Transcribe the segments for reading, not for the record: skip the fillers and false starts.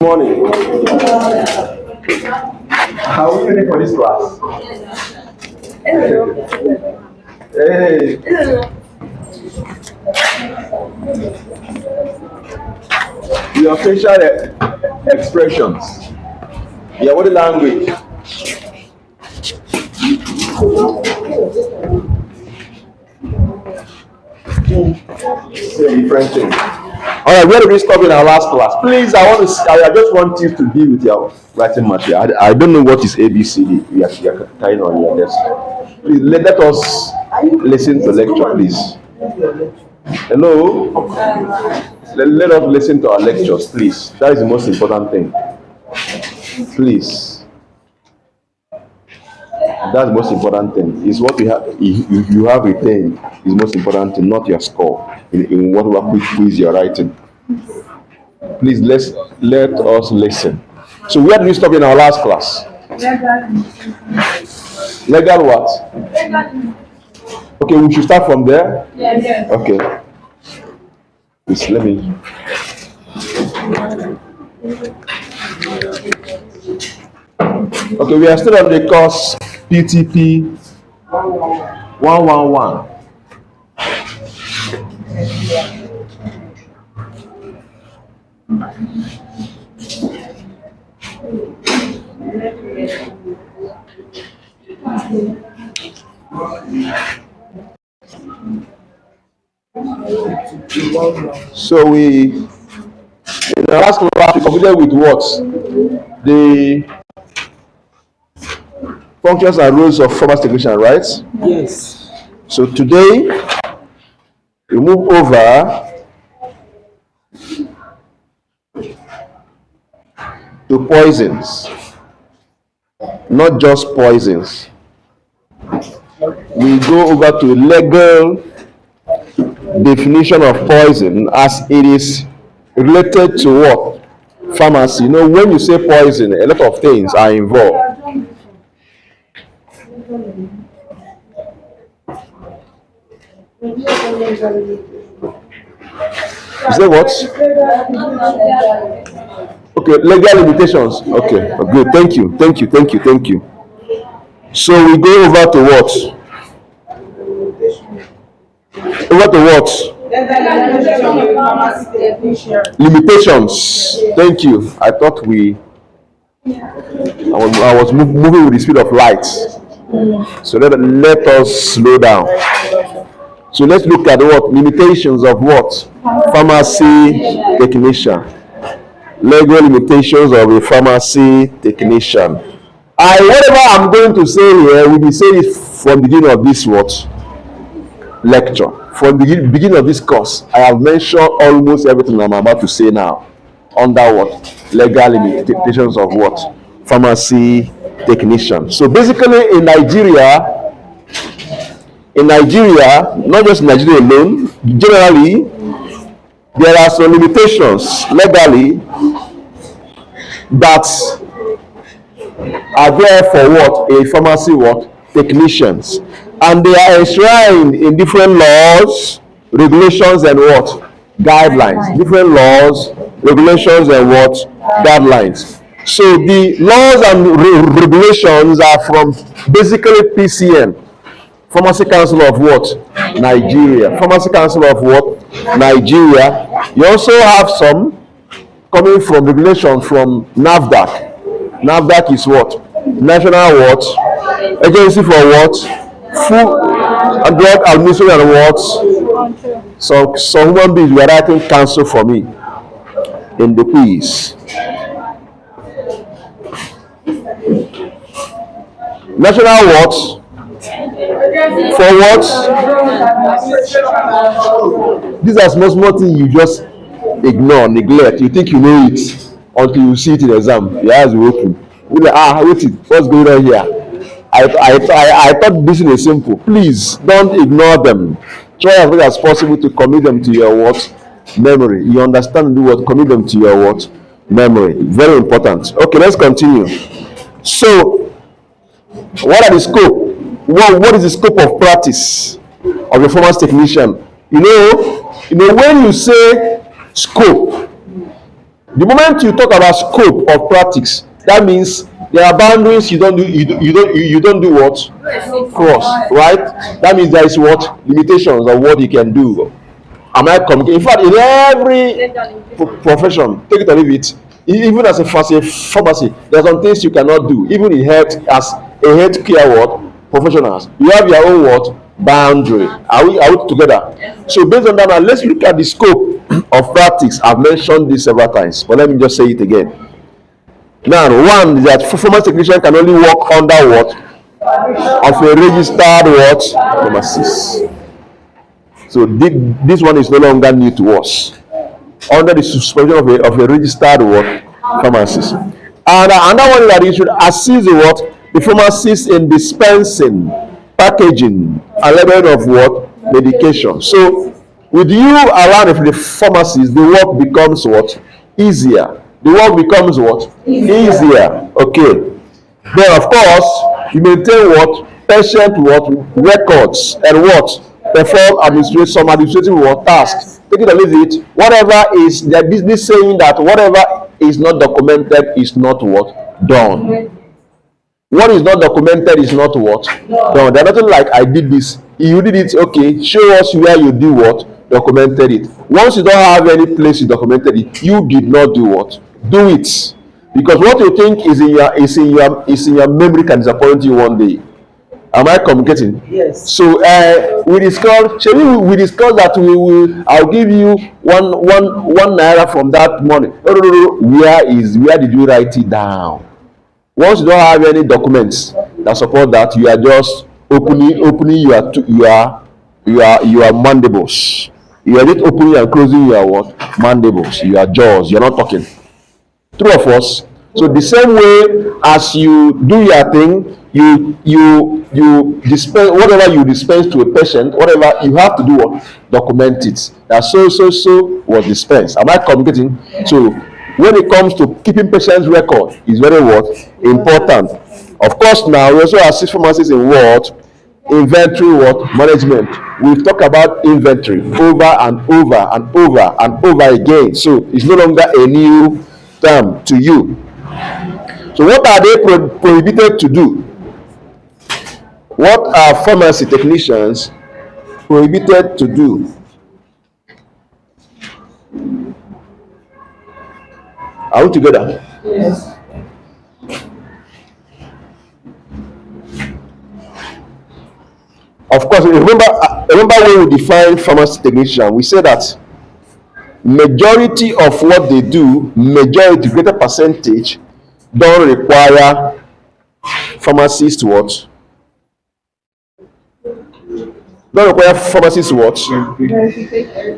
Morning. How are you ready for this class? Hey, your facial expressions, your body language. Say different things. All right, where did we stop in our last class? Please, I just want you to be with your writing material. I don't know what is ABCD you are carrying on your desk. Please let us listen to lecture, please. Hello? Let us listen to our lectures, please. That is the most important thing. Please. That's the most important thing. Is what you have retained is most important thing, not your score in whatever quiz you're writing. Please let us listen. So where did we stop in our last class? Legal what? Okay, we should start from there. Yes. Okay. Please let me. Okay, we are still on the course PTP 111. So in the last class we completed with what? The functions and roles of pharmacy technician, right? Yes. So today we move over to poisons, not just poisons. We go over to legal definition of poison as it is related to what? Pharmacy. You know, when you say poison, a lot of things are involved. Is that what? Okay, legal limitations. Okay, good. Thank you. So we go over to what? Over to what? Limitations. Thank you. I thought I was moving with the speed of light. So let us slow down. So let's look at what? Limitations of what? Pharmacy technician. Legal limitations of a pharmacy technician. Whatever I'm going to say here, we will say it from the beginning of this what? Lecture. From the beginning of this course, I have mentioned almost everything I'm about to say now under what? Legal limitations of what? Pharmacy technician. So basically in Nigeria, not just Nigeria alone, generally, there are some limitations legally that are there for what? A pharmacy what? Technicians. And they are enshrined in different laws, regulations, and what? Guidelines. Different laws, regulations, and what? Guidelines. So the laws and regulations are from basically PCN. Pharmacy Council of what? Nigeria. Pharmacy Council of what? Nigeria. You also have some coming from regulation from NAFDAC. NAFDAC is what? National what? Agency for what? Food and Drug Administration and what? So human beings were writing council for me in the quiz. National what? For what? These are small things you just ignore, neglect. You think you know it until you see it in the exam. Your eyes will open. You're like, wait, what's going on here? I thought this is simple. Please don't ignore them. Try as much as possible to commit them to your what? Memory. You understand the word? Commit them to your what? Memory. Very important. Okay, let's continue. So, what are the scope? What is the scope of practice of a pharmacy technician? You know, when you say scope, The moment you talk about scope of practice, that means there are boundaries you don't do, you don't do what? Cross, right? That means there is what? Limitations of what you can do. Am I communicating? In fact, in every profession, take it or leave it, even as a pharmacy, there are some things you cannot do. Even in health, as a healthcare what professionals, you have your own what boundary. Are we together? So based on that, now let's look at the scope of practice. I've mentioned this several times, but let me just say it again. Now, one is that performance technician can only work under what? Of a registered what? Pharmacist. So this one is no longer new to us. Under the supervision of a registered what? Pharmacist. And another one is that you should assist the what? The pharmacist in dispensing, packaging, and labeling of what? Medication. So with you around the pharmacist, the work becomes what? Easier. The work becomes what? Easier. Okay. Then of course, you maintain what? Patient what? Records and what? Perform some administrative what? Tasks. Take it or leave it. Whatever is the business saying that whatever is not documented is not what? Done. What is not documented is not what? Done. There's nothing like I did this. You did it, okay. Show us where you do what? Documented it. Once you don't have any place you documented it, you did not do what? Do it. Because what you think is in your memory can disappoint you one day. Am I communicating? Yes. So we discussed that I'll give you one naira from that money. No. Where did you write it down? Once you don't have any documents that support that, you are just opening your mandibles. You are just opening and closing your what? Mandibles, your jaws. You're not talking. True of us. So the same way as you do your thing, you dispense whatever you dispense to a patient, whatever you have to do what? Document it. That so was dispensed. Am I communicating? So when it comes to keeping patients' record, is very what? Important. Of course, now we also assist pharmacists in what? Inventory what? Management. We've talked about inventory over and over and over and over again. So it's no longer a new term to you. So what are they prohibited to do? What are pharmacy technicians prohibited to do? Are we together? Yes. Of course, remember when we define pharmacy technician, we say that majority of what they do, greater percentage, don't require pharmacists to what? Don't require pharmacists to what?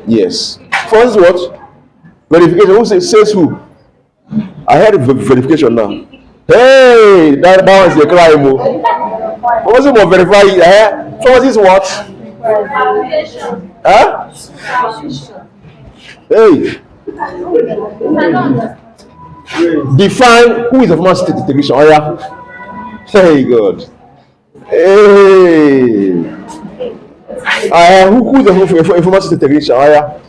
Yes. Pharmacist what? Verification. Who says who? I heard verification now. Hey, that one is a crime. Pharmacist must verify it. Pharmacist what? Huh? Hey. Define who is a pharmacy technician. Oh yeah. Hey God. Hey. Who is a pharmacy technician? Oh yeah.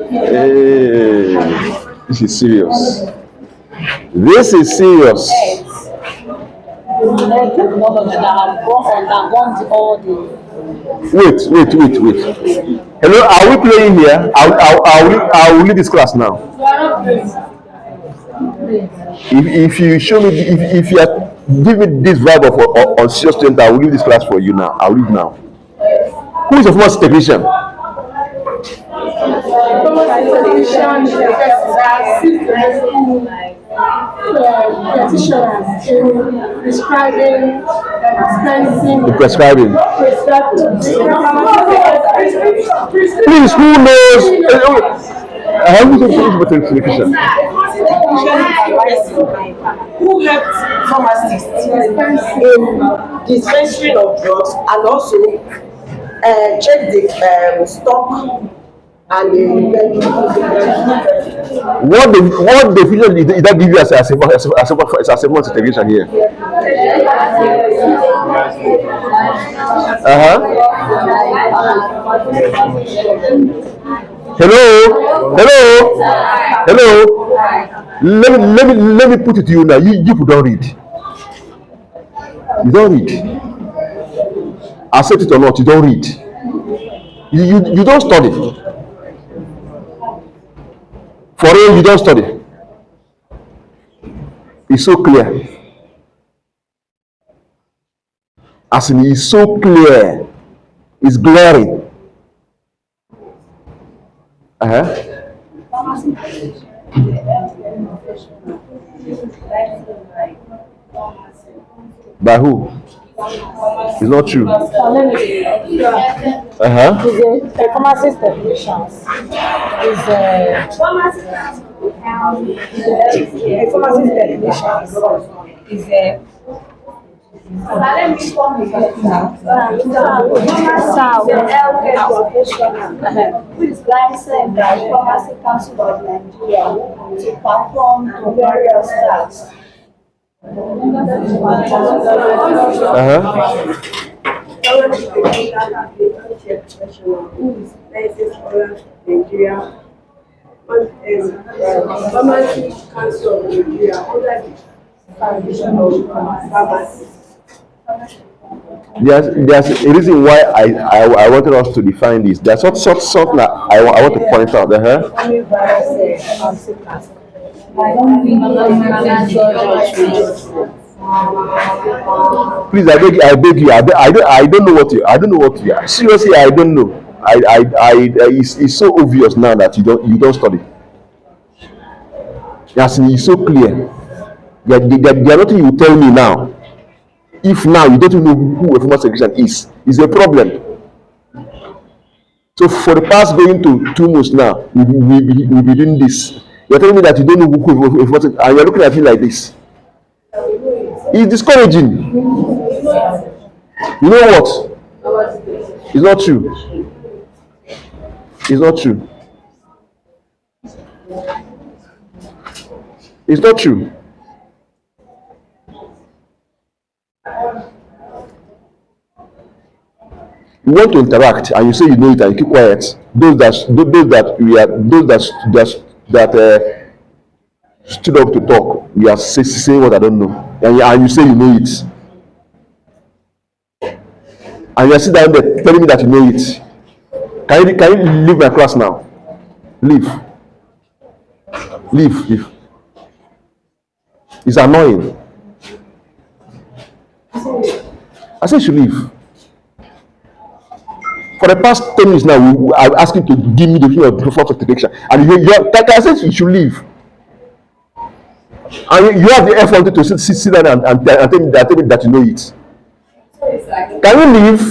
Hey. This is serious. This is serious. Wait. Hello, are we playing here? I will leave this class now. If you show me, if you are give me this vibe of on serious student, I will leave this class for you now. I'll leave now. Who is the first technician? Prescribing. Please, who knows? How would you finish with technician? Who helped pharmacists in dispensing of drugs and also check the stock and the What definition did that give you as a second integration here? Hello, hello, hello. Let me put it to you now. You people don't read. You don't read. Accept it or not, you don't read. You don't study. For real, you don't study. It's so clear. As in, it's so clear. It's glaring. By who? It's not true. Pharmacist technicians is pharmacist technicians is who is licensed by Pharmacy Council of Nigeria to perform the various tasks. Nigeria, Pharmacy Council of Nigeria under the foundation of pharmacy. There's a reason why I wanted us to define this. There's something that I want to point out. Please, I beg you. I don't know what you are. Seriously, I don't know. It's so obvious now that you don't study. Yes, it's so clear. There nothing you tell me now. If now you don't know who a former secretary is a problem. So for the past going to 2 months now, we'll be doing this. You're telling me that you don't know who a former secretary, and you're looking at me like this. It's discouraging. You know what? It's not true. It's not true. It's not true. You want to interact and you say you know it and you keep quiet. Those that stood up to talk, you are saying what I don't know, and you say you know it, and you are sitting down there telling me that you know it. Can you leave my class now? Leave. It's annoying. I said you should leave. For the past 10 minutes now, I'm asking to give me the view of performance protection, and I said you should leave. And you have the effort to sit down and tell me that you know it. Can you leave?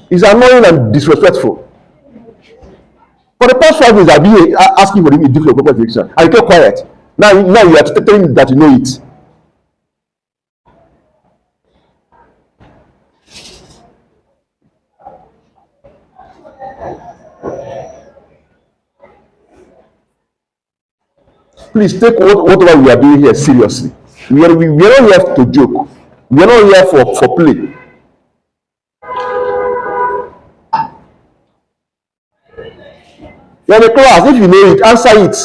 It's annoying and disrespectful. For the past 5 minutes, I've been asking for the different performance protection, and you kept quiet. Now you are telling me that you know it. Please take whatever we are doing here seriously. We are not here to joke. We are not here for play. You are in the class. If you know it, answer it.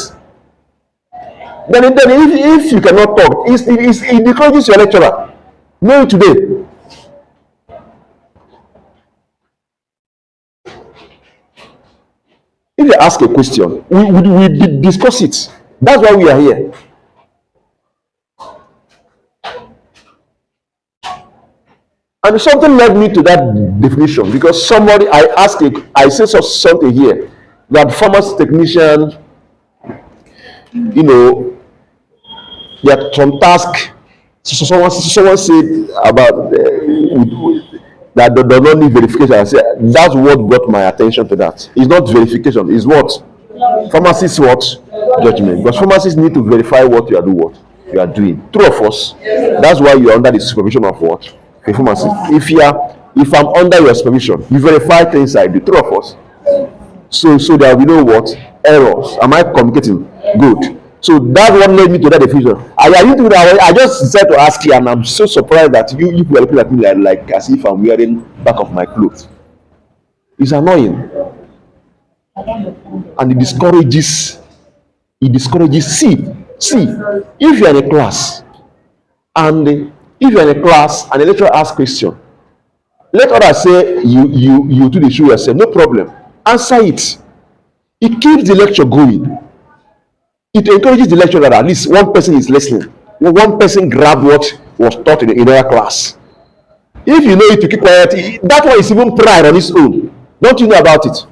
Then if you cannot talk, it encourages your lecturer. Know it today. If they ask a question, we discuss it. That's why we are here. And something led me to that definition because I said something here that pharmacy technician, there are some tasks. So someone said about that does not need verification. I said that's what brought my attention to that. It's not verification. It's what pharmacists what judgment. Because pharmacists need to verify what you are doing. True of us. That's why you are under the supervision of what a pharmacist. If I'm under your supervision, you verify things I do. True of us. So there will be no what errors. Am I communicating? Good. So that's what led me to that definition. I didn't do that. I just said to ask you, and I'm so surprised that you were looking at me like as if I'm wearing back of my clothes. It's annoying, and it discourages. It discourages. See, if you're in a class, and if you're in a class and the lecturer asks question, let others say you do the show yourself. No problem. Answer it. It keeps the lecture going. It encourages the lecturer that at least one person is listening. One person grabbed what was taught in our class. If you know it to keep quiet, that one is even pride on its own. Don't you know about it?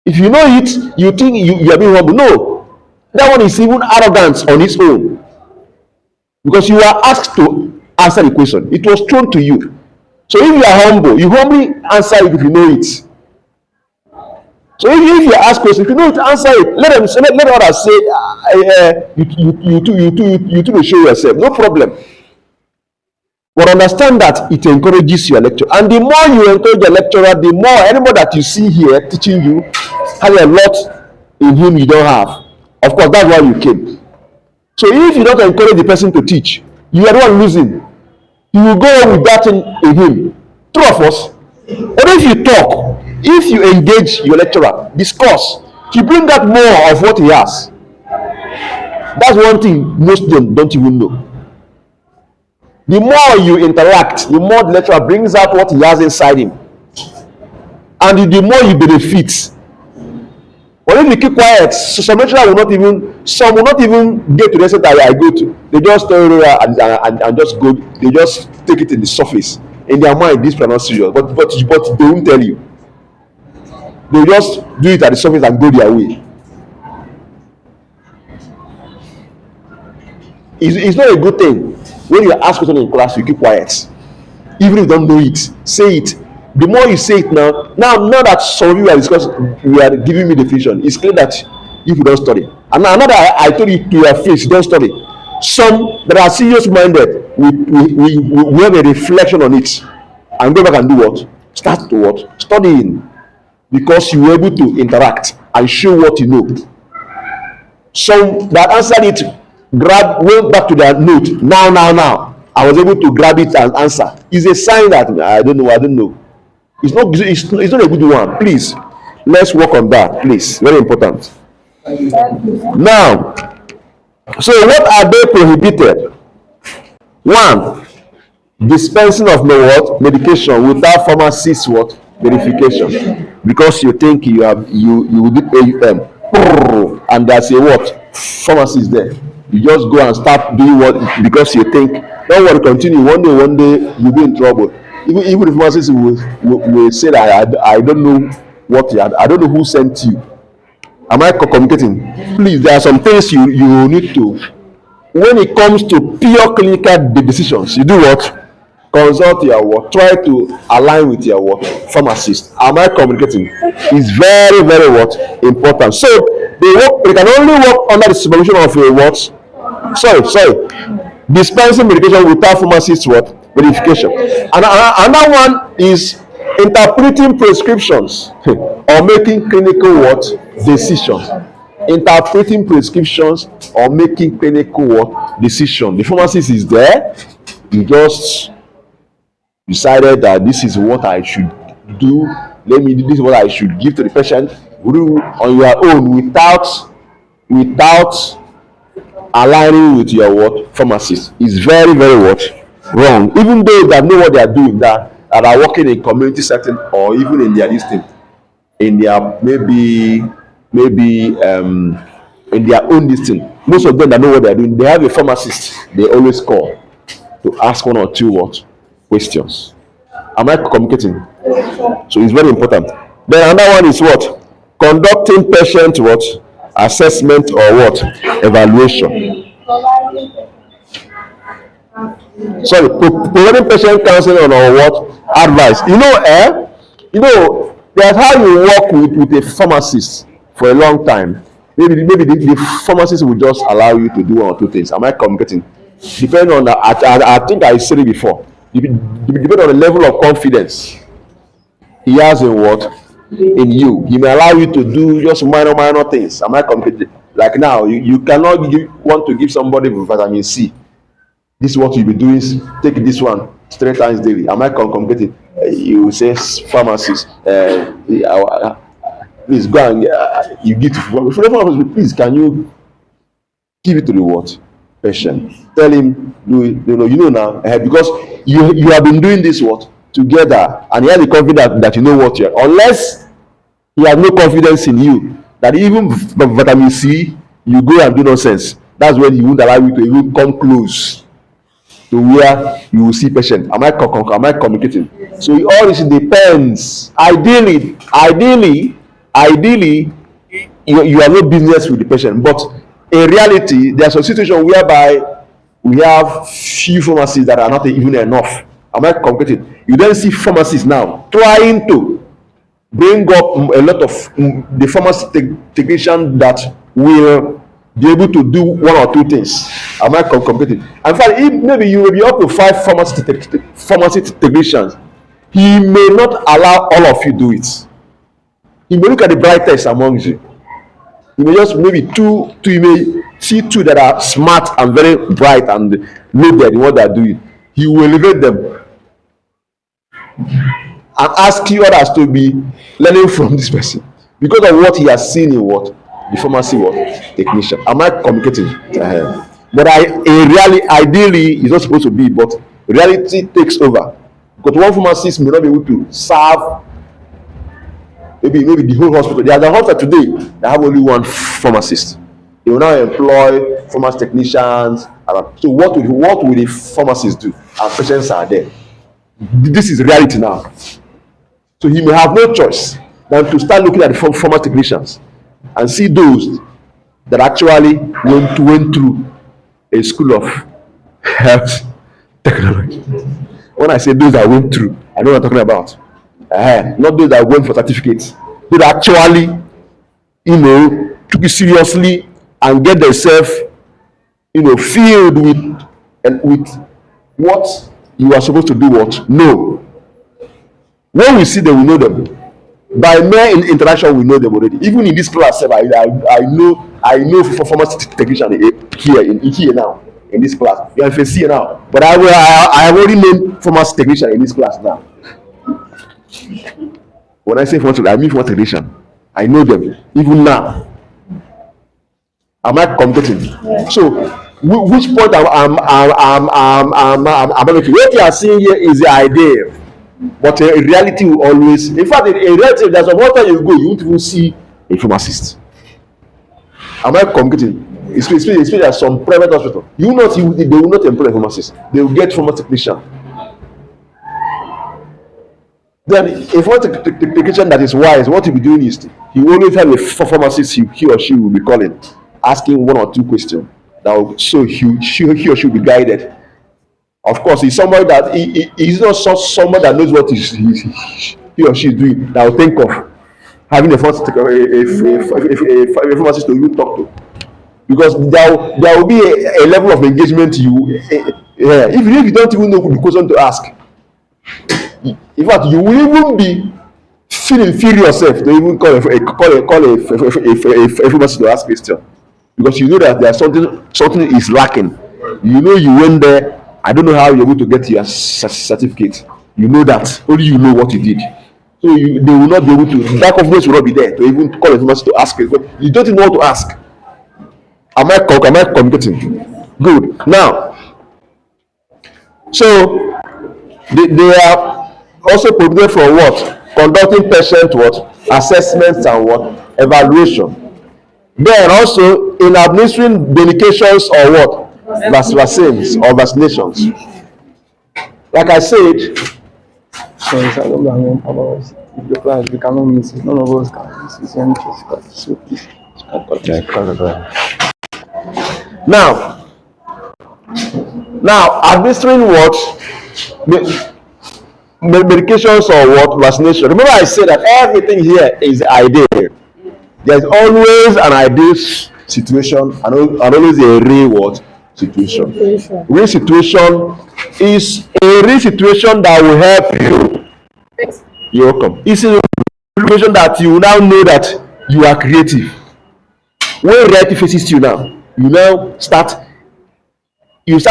If you know it, you think you are being humble. No, that one is even arrogance on its own. Because you are asked to answer the question. It was thrown to you. So if you are humble, you humbly answer it if you know it. So if you ask questions, if you know it, answer it. Let others say you too show yourself. No problem. But understand that it encourages your lecture. And the more you encourage your lecturer, the more anybody that you see here teaching you has a lot in him you don't have. Of course, that's why you came. So if you don't encourage the person to teach, you are the one losing. You will go on with that in him. True of us. But if you talk, if you engage your lecturer, discuss, he bring out more of what he has. That's one thing most of them don't even know. The more you interact, the more the lecturer brings out what he has inside him. And the more you benefit. But if you keep quiet, so some lecturer will not even get to the extent that I go to. They just tell you and just go, they just take it in the surface. In their mind, this is not serious. But they won't tell you. They just do it at the surface and go their way. It's not a good thing when you ask questions in class, you keep quiet. Even if you don't know it, say it. The more you say it now that some of you are discussing, you are giving me the definition. It's clear that if you don't study, and another I told you to your face, you don't study. Some that are serious minded, we have a reflection on it and go back and do what? Start to what? Studying. Because you were able to interact and show what you know. Some that answered it went back to their note. Now. I was able to grab it and answer. It's a sign that I don't know. It's not a good one. Please, let's work on that. Please, very important. Now, so what are they prohibited? One, dispensing of medication without pharmacist verification, because you think you did AUM and there's a pharmacist there. You just go and start doing because you think, don't worry, continue. One day you'll be in trouble. Even if pharmacist will say that I don't know what you had, I don't know who sent you. Am I communicating? Please, there are some things you need to. When it comes to pure clinical decisions, you do what? Consult your try to align with your pharmacist. Am I communicating? It's very, very important. So they can only work under the supervision of a dispensing medication without pharmacist verification. And another one is interpreting prescriptions or making clinical decisions. Interpreting prescriptions or making clinical decision. The pharmacist is there. You just decided that this is what I should do. This is what I should give to the patient. On your own without aligning with your pharmacist is very, very wrong. Even though they know what they are doing, that are working in community setting or even in their listing, in their maybe in their own listing. Most of them that know what they are doing, they have a pharmacist they always call to ask one or two questions. Am I communicating? So it's very important. Then another one is conducting patient assessment or evaluation. Sorry, providing patient counseling or advice. That's how you work with a pharmacist for a long time. Maybe the pharmacist will just allow you to do one or two things. Am I communicating? Depending on I think I said it before. Depending on the level of confidence he has in in you. He may allow you to do just minor things. Am I complicated? Like now, you cannot want to give somebody vitamin C. This is what you'll be doing. Take this one 3 times daily. Am I complicated? You say pharmacist, please go and you give to please can you give it to the what patient? Tell him do it. Now because you have been doing this what together, and he has the confidence that you know what you're. Unless he has no confidence in you, that even vitamin C, you go and do nonsense. That's when he won't allow you to even come close to where you will see patient. Am I communicating? So all this depends. Ideally, you have no business with the patient, but in reality, there's a situation whereby we have few pharmacies that are not even enough. Am I communicating? You then see pharmacists now trying to bring up a lot of the pharmacy technician that will be able to do one or two things. Am I communicating? In fact, if maybe you will be up to 5 pharmacy technicians, he may not allow all of you do it. He may look at the brightest among you. He may just maybe two. You may see 2 that are smart and very bright and know that what they are doing. He will elevate them and ask you others to be learning from this person because of what he has seen in what the pharmacy what technician. Am I communicating? But ideally, it's not supposed to be, but reality takes over because one pharmacist may not be able to serve maybe the whole hospital. There are the hospital today that have only one pharmacist. They will now employ pharmacy technicians. So what will the pharmacist do? And patients are there. This is reality now. So he may have no choice than to start looking at the former technicians and see those that actually went through a school of health technology. When I say those that went through, I know what I'm talking about. Not those that went for certificates. Those that actually, took it seriously and get themselves, filled with what you are supposed to do. What? No. When we see them, we know them. By mere interaction, we know them already. Even in this class, I know for former technician here now in this class. You have a C now, but I have already known former technician in this class now. When I say former, I mean former technician. I know them even now. Am I competing? Yeah. So, which point I'm making? What you are seeing here is the idea. But in reality, will always, in fact, in reality, there's a water you go, you won't even see a pharmacist. Am I communicating? Especially at some private hospital, they will not employ a pharmacist. They will get pharmacy technician. Then, a pharmacy technician that is wise, what he'll be doing is he will always have a pharmacist he or she will be calling, asking 1 or 2 questions. So he or she will be guided. Of course, he's somebody that he's not someone that knows what he or she is doing, that will think of having a pharmacist to even talk to, because there will be a level of engagement even if you don't even know the question to ask. In fact, you will even be feeling yourself to even call a pharmacist to ask question, because you know that there's something is lacking. You went there. I don't know how you're going to get your certificate. You know that. Only you know what you did. So they will not be able to, that confidence will not be there to even call a pharmacist to ask it. But you don't even know what to ask. Am I communicating? Good. Now, so they are also prohibited from what? Conducting patient what? Assessments and what? Evaluation. Then also in administering medications or what? Vaccines or vaccinations. Like I said, sorry, sir, don't blame me about if the class we cannot miss it. None of us can miss it. So please. Okay, now administering what? Medications or what? Vaccination. Remember I said that everything here is ideal. There's always an ideal situation and always a real what? Situation. Real situation is a real situation that will help you. You're welcome. It's a Preparation that you now know that you are creative. When reality faces you now, you start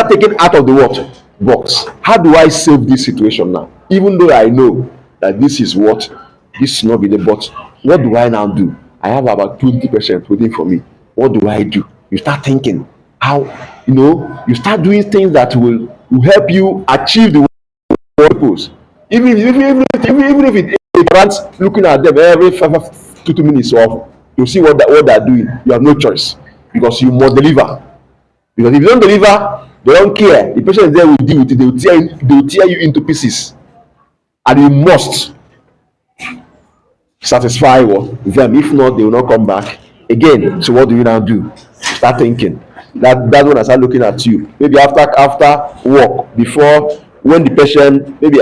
taking out of the what box. How do I save this situation now? Even though I know that this is not be the but what do I now do? I have about 20% waiting for me. What do I do? You start thinking how you start doing things that will help you achieve the purpose. Even if it grants looking at them every 2 minutes or to see what they're doing, you have no choice because you must deliver. Because if you don't deliver, they don't care. The patient is there with you, they will tear you into pieces. And you must satisfy them. If not, they will not come back again. So what do you now do? Start thinking. That's when I start looking at you. Maybe after work, before when the patient maybe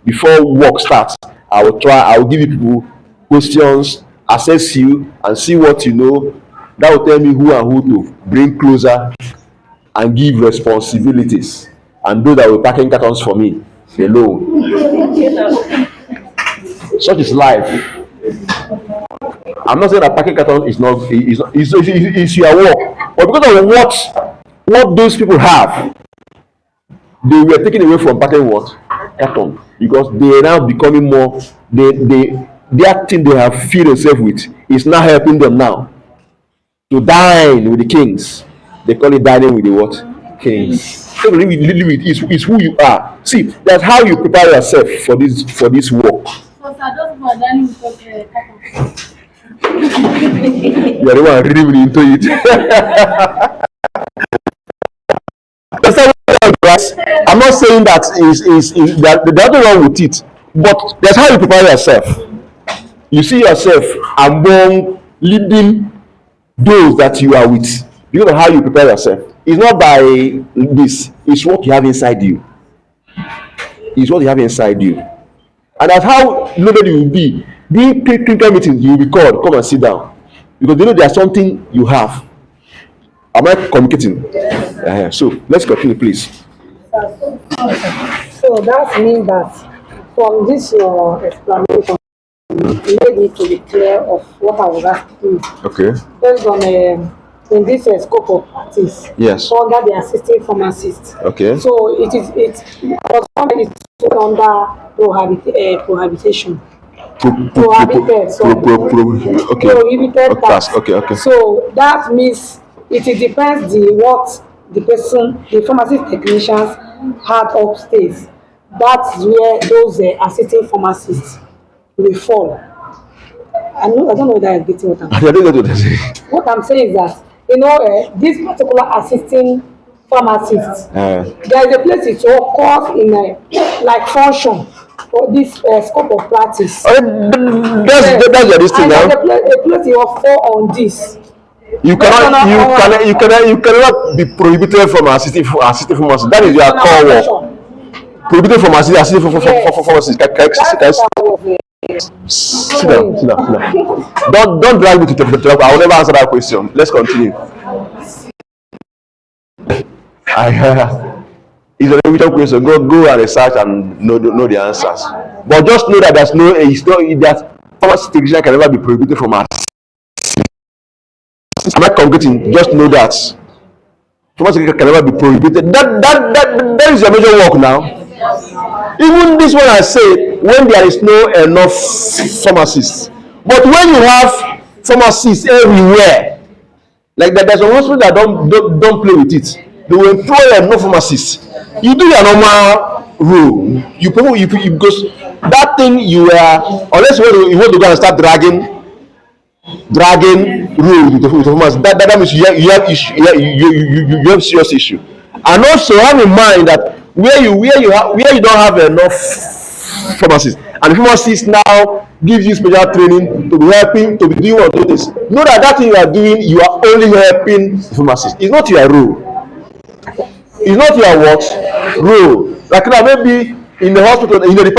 before work starts, I will give you people questions, assess you, and see what you know. That will tell me who and who to bring closer and give responsibilities. And those that will packing cartons for me alone. Such is life. I'm not saying that packing carton is your work, but because of what those people have, they were taken away from packing what carton because they are now becoming more. Their thing they have filled themselves with is now helping them now to dine with the kings. They call it dining with the what kings. So really, is who you are. See, that's how you prepare yourself for this work. So, sir, those people are dining with cartons. You are the one really into it. That's how right? I'm not saying that is that the other wrong with it, but that's how you prepare yourself. You see yourself among leading those that you are with because of how you prepare yourself. It's not by this, it's what you have inside you. It's what you have inside you. And that's how loaded you will be. During clinical meetings, you will be called, come and sit down. Because they know there's something you have. Am I communicating? So let's continue, please. So that means that from this your explanation, you made me to be clear of what I was asking. Okay. Based on in this scope of practice. Yes. Under the assisting pharmacist. Okay. So it was under prohibition. Prohibited. Okay. Prohibited task. Okay. So that means it depends what the pharmacist technicians had upstairs. That's where those assisting pharmacists will fall. I don't know whether I'm getting what I'm saying. I don't know what you're saying. What I'm saying is that this particular assisting pharmacist, there is a place it occurs in like function for this scope of practice. That's your listing now. And a place it will fall on this. You cannot be prohibited from assisting pharmacist. That is your core work. Prohibited from assisting pharmacist. Sit down. Don't drag me to the I will never answer that question. Let's continue. It's a limited question. Go and research and know the answers. But just know that that pharmacy technician can never be prohibited from us. Am I communicating? Just know that pharmacy technician can never be prohibited. That is your major work now. Even this one I say when there is no enough pharmacists. But when you have pharmacists everywhere, like that, there's a hospital that don't play with it. They will employ enough pharmacists. You do your normal role. You because that thing you are unless you want to go and start dragging rule with the pharmacists. That means you have issue. You have serious issue. And also have in mind that where you don't have enough pharmacists, and the pharmacist now gives you special training to be helping to be doing one of those things. Know that thing you are doing, you are only helping the pharmacist. It's not your role. It's not your what role. Like now, maybe in the hospital, in the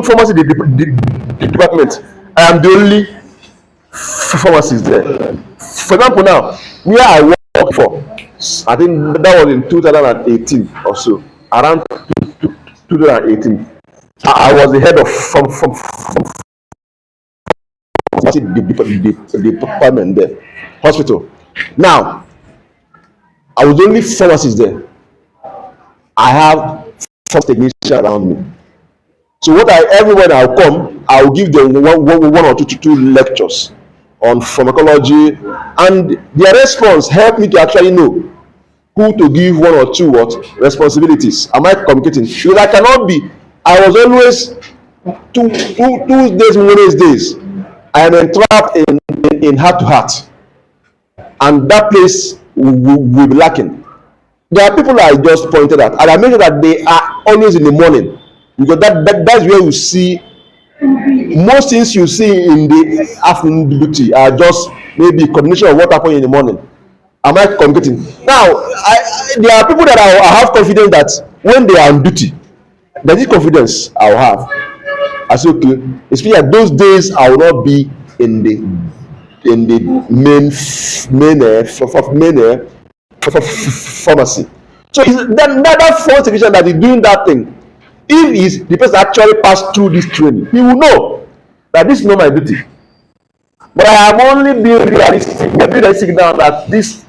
pharmacy department, I am the only pharmacist there. For example, now where I work for, I think that was in 2018 or so, around 2018. I was the head of pharmacy department there, hospital. Now, I was the only pharmacist there. I have first technicians around me. So what everywhere I'll come, I'll give them one or two lectures on pharmacology, and their response helped me to actually know who to give one or two responsibilities. Am I communicating? Because I cannot be. I was always Tuesdays, Wednesdays. I am entrapped in heart to heart, and that place will be lacking. There are people I just pointed at, and I make sure that they are always in the morning, because that's where you see most things you see in the afternoon duty are just maybe coordination of what happened in the morning. Am I communicating? Now, there are people that I have confidence that when they are on duty, there is confidence I will have. I say, okay, especially at those days, I will not be in the main pharmacy. So that first technician that is doing that thing, if the person actually passed through this training, he will know that this is not my duty. But I am only being realistic now that this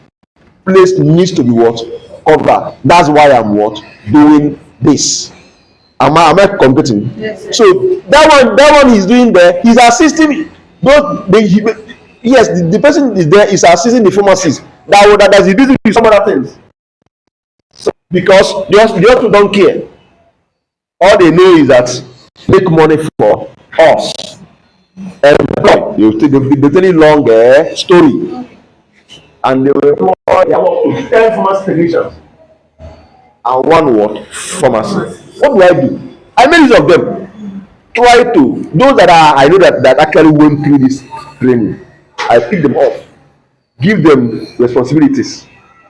place needs to be covered. That's why I'm doing this. Am I competing? Yes. So that one he's doing there, he's assisting the person is there is assisting the pharmacist that is busy with some other things. So, because the hospital don't care. All they know is that make money for us. They tell you long story, and they will employ 10 pharmacy technicians and one pharmacy. What do I do? I made use of them. Try to those that I know that actually went through this training. I pick them up, give them responsibilities.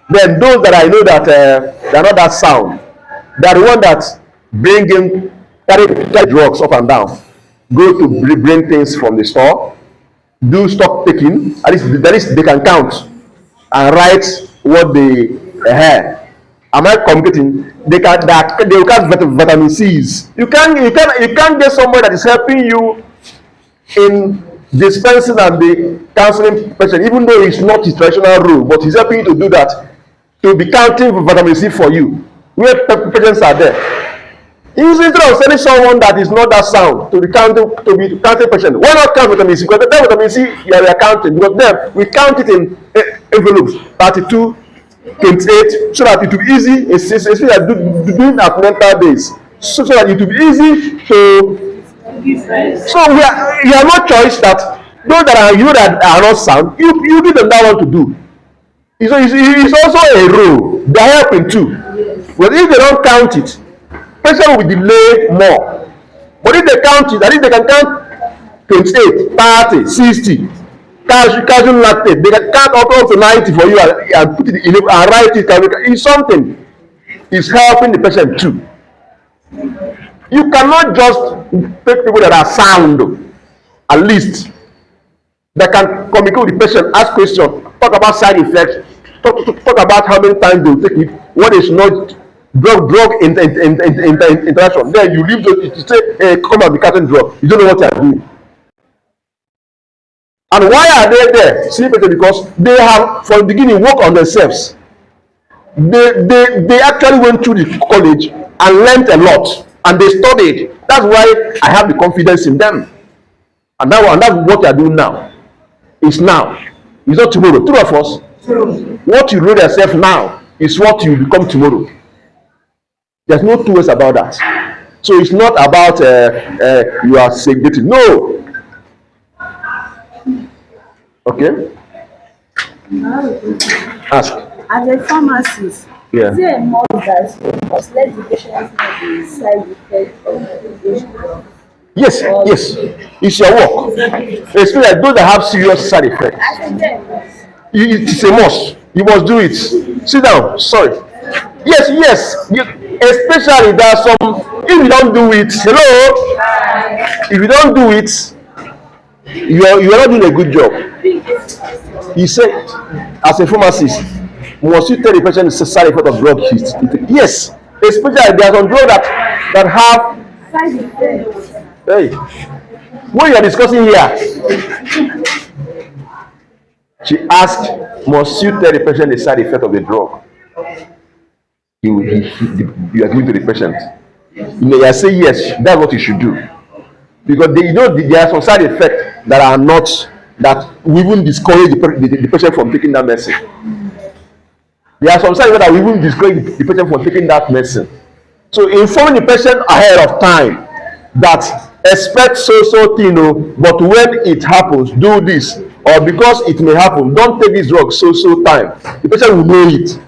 Then those that I know that they are not that sound, they are the one that carry drugs up and down, go to bring things from the store, do stock taking. At least they can count and write what they have. Am I communicating? They will count vitamin C's. You can't get somebody that is helping you in dispensing and the counseling patient, even though it's not his traditional role, but he's helping you to do that, to be counting vitamin C for you, where patients are there. Instead of sending someone that is not that sound to be counting patient, why not count vitamin C? Because that vitamin C you are counting, because then we count it in envelopes 32, 28, so that it will be easy, especially during antenatal days, so that it will be easy to. So you have no choice that those that are not sound, you give them that one to do. It's also a role. They are helping too. But if they don't count it, patient will delay more. But if they count it, at least they can count 28, 30, 60. Calcium lactate, they can count up to 90 for you and put it in and write it. It's something. It's helping the patient too. You cannot just take people that are sound, at least that can communicate with the patient, ask questions, talk about side effects, talk about how many times they will take it, what is not drug interaction. Then you leave those, you say, hey, come and be cutting drug. You don't know what you are doing. And why are they there? Simply because they have, from the beginning, worked on themselves. They actually went through the college and learned a lot, and they studied. That's why I have the confidence in them. And that's what they are doing now. It's now. It's not tomorrow. True of us. What you know yourself now is what you become tomorrow. There's no two ways about that. So it's not about you are segregated. No. Okay. Ask. As a pharmacist, Yeah. is there a more that you must let the patients know the side effects of medication? Yes. It's your work. Especially those that have serious side effects. It's a must. You must do it. Sit down. Sorry. Yes. Especially there are some. If you don't do it, hello. If you don't do it, you are not doing a good job. He said, as a pharmacist, must you tell the patient the side effect of drug? Yes. Especially there are some drugs that have side effects. Hey, What you are discussing here, she asked, must you tell the patient the side effect of the drug you are giving to the patient? You are saying yes, that's what you should do. Because there are some side effects that are not, that we even discourage the patient from taking that medicine. There are some side effects that we even discourage the patient from taking that medicine. So informing the patient ahead of time that expect so thing, but when it happens, do this, or because it may happen, don't take this drug so time. The patient will know it.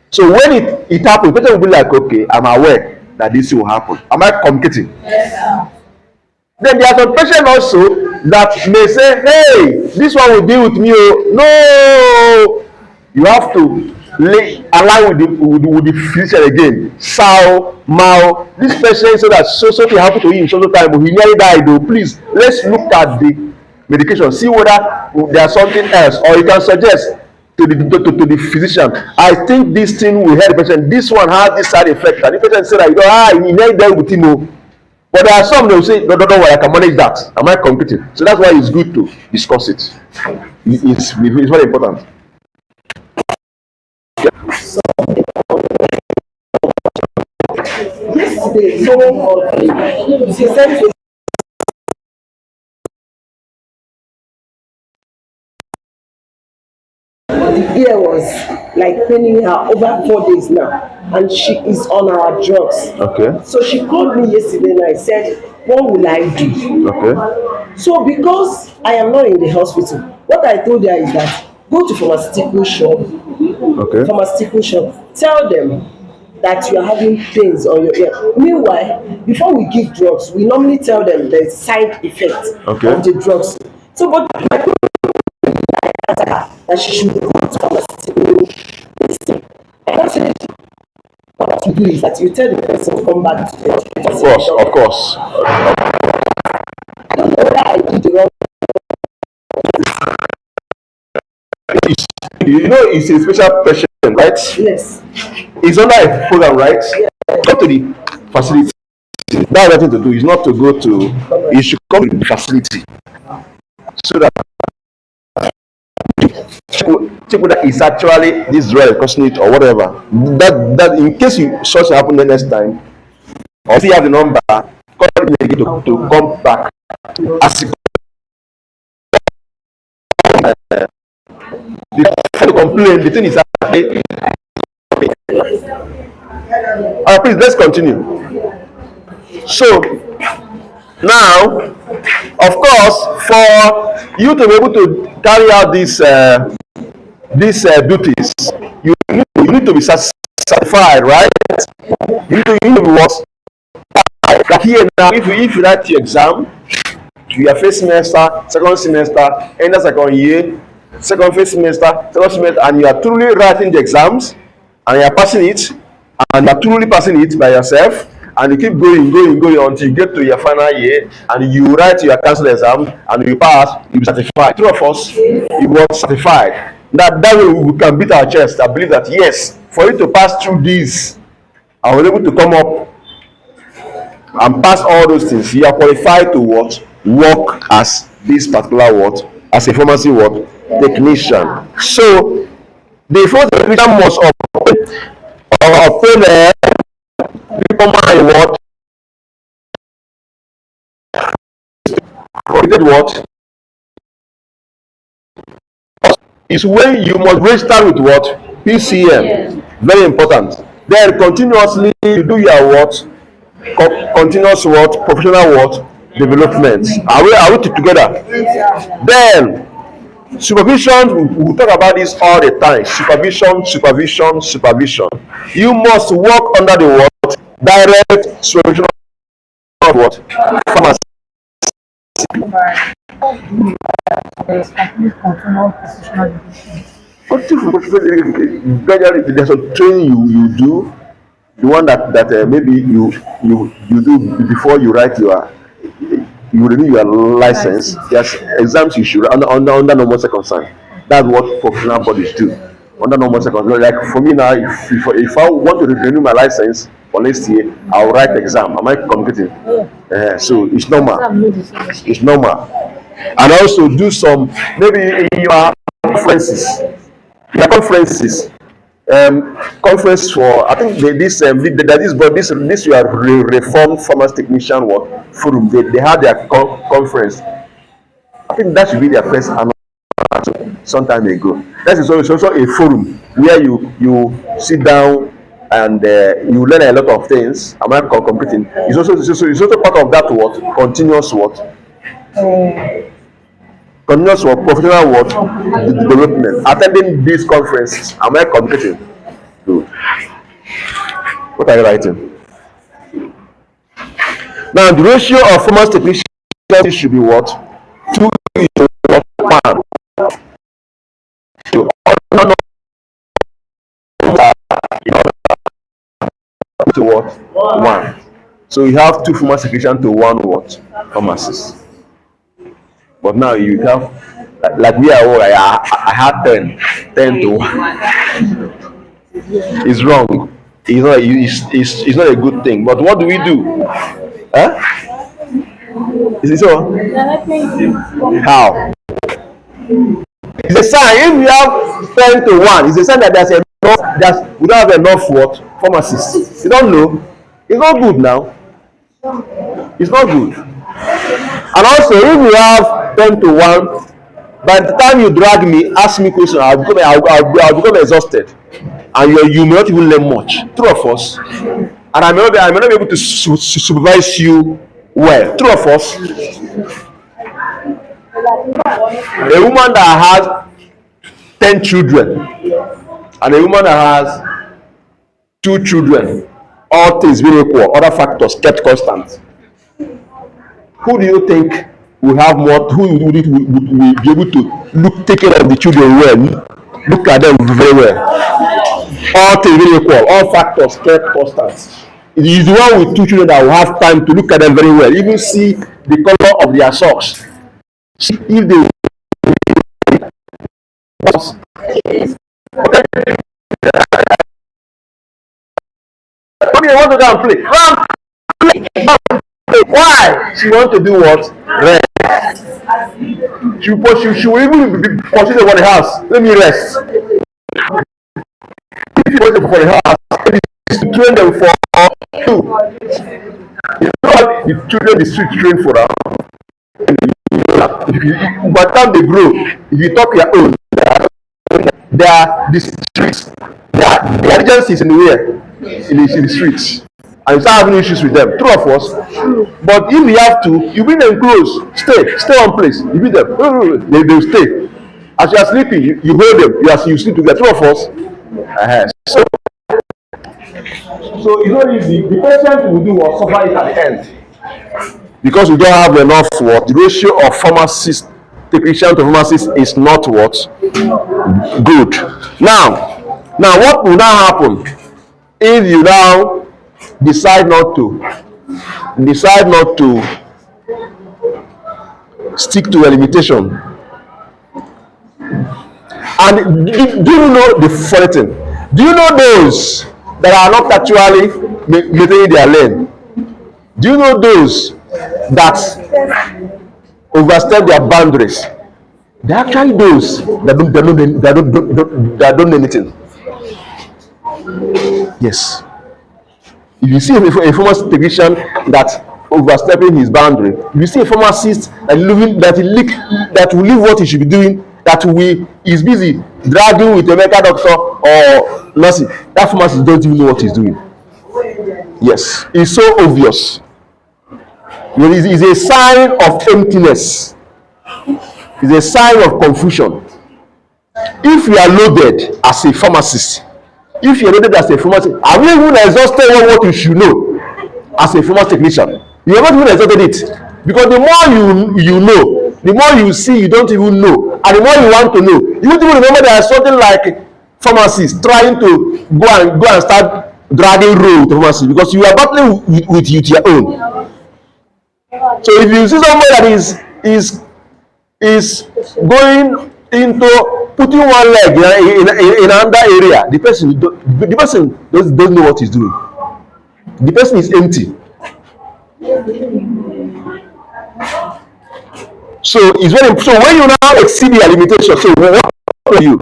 So when it happens, the patient will be like, okay, I'm aware that this will happen. Am I communicating? Yes. Then there are some patients also that may say, hey, this one will deal with me. No, you have to align with the physician again. This patient so that something happened to him so time, but he nearly died though. Please, let's look at the medication, see whether there's something else, or you can suggest to the physician, I think this thing will help the patient. This one has this side effect, and the patient say that he nearly died with him. But there are some that will say, no, don't worry, I can manage that. Am I competing? So that's why it's good to discuss it. It's very important. Yesterday, someone called me. She said the ear was like paining her over 4 days now, and she is on our drugs. Okay. So she called me yesterday and I said, what will I do? Okay. So because I am not in the hospital, what I told her is that go to pharmaceutical shop. Okay. Pharmaceutical shop. Tell them that you are having pains on your ear. Meanwhile, before we give drugs, we normally tell them the side effect of the drugs. So, but that she should go to pharmaceutical thing. And I said, what you do is that you tell the person to come back to the hospital. Of course. I don't know whether I did the wrong. It's a special patient, right? Yes. It's under a program, right? Yeah. Come to the facility. That's nothing to do. It's not to go to. You should come to the facility so that check whether it's actually this drug causing it or whatever. That in case something happen the next time, or if you have the number, call it to come back. As the complaint, the thing is actually. Please let's continue. So now, of course, for you to be able to carry out these duties, you need to be certified, right? You need to be what? Like here now, if you write your exam, your first semester, second semester, end of second year, second first semester, second semester, and you are truly writing the exams, and you are passing it, and you are truly passing it by yourself, and you keep going until you get to your final year, and you write your council exam, and you pass, you be certified. True of us, you were certified. That way we can beat our chest. I believe that yes, for you to pass through this, I was able to come up and pass all those things. You are qualified to what? Work as this particular what? As a pharmacy what? Technician. So before the technician must obtain a diploma in what? What? Is when you must register with what? PCM. Very important. Then continuously you do your what? Continuous what? Professional what? Development. Are we together? Then supervision, we talk about this all the time. Supervision. You must work under the what? Direct supervision of what? Pharmacy. There's complete control of positional Gradually, there's a training you do, the one that maybe you do before you write you renew your license. There's exams you should under normal circumstances. That's what professional bodies do under normal circumstances. Like for me now, if I want to renew my license for next year, I'll write exam. Am I communicating? So it's normal. It's normal. And also do some, maybe in your conferences, conference for, I think this you are reformed farmers technician work forum. They had their conference. I think that should be their first annual some time ago. That is also a forum where you sit down and you learn a lot of things. Am I competing? It's also part of that continuous professional development. Attending these conferences. Am I competing? Good. What are you writing? Now the ratio of farmers technicians should be what? 2:1. To what? 1. So you have 2 farmers technicians to 1 what? Pharmacist. But now you have, like we are all, I had 10 to 1. It's wrong. It's not a good thing. But what do we do? Huh? Is it so? How? It's a sign. If you have 10 to 1, it's a sign that we don't have enough what? Pharmacists. You don't know. It's not good now. It's not good. And also, if you have 10 to 1, by the time you drag me, ask me questions, I'll become exhausted. And you may not even learn much. True of us. And I may not be able to supervise you well. True of us. A woman that has 10 children and a woman that has 2 children, all things being equal, other factors kept constant. Who do you think will have more? Who will be able to take care of the children well? Look at them very well. All things being equal, all factors kept constant. It is the one with 2 children that will have time to look at them very well, even see the color of their socks. See if they want to go and play. Why? She want to do what? Rest. She will even be pursuing for the house. Let me rest. If you want to for the house, to train them for 2. You know what the children the street train for? By the time they grow, if you talk your own, they are the streets. The agencies in the way in the streets. And you start having issues with them. True of us. But if you have to, you bring them close. Stay on place. You bring them. They will stay. As you are sleeping, you hold them. You sleep together. True of us. So it's not easy. The patient will do what suffer it at the end. Because we don't have enough what the ratio of pharmacist technician to pharmacist is not what good. Now what will now happen if you now decide not to stick to a limitation? And do you know the funny thing? Do you know those that are not actually maintaining their lane? Do you know those that overstep their boundaries? They're actually those that don't know anything. Yes. If you see a pharmacist technician that overstepping his boundary, if you see a pharmacist that will leave what he should be doing, is busy dragging with a medical doctor or nursing, that pharmacist don't even know what he's doing. Yes, it's so obvious. It is a sign of emptiness. It's a sign of confusion. If you are loaded as a pharmacist, have you even exhausted what you should know as a pharmacy technician? You have not even exhausted it, because the more you know, the more you see you don't even know, and the more you want to know, you don't even remember there is something like pharmacists trying to go and start dragging road to pharmacy, because you are battling with your own. So if you see somebody that is going into putting one leg in another area, the person doesn't know what he's doing. The person is empty. So it's very so when you now exceed your limitation, so what do you?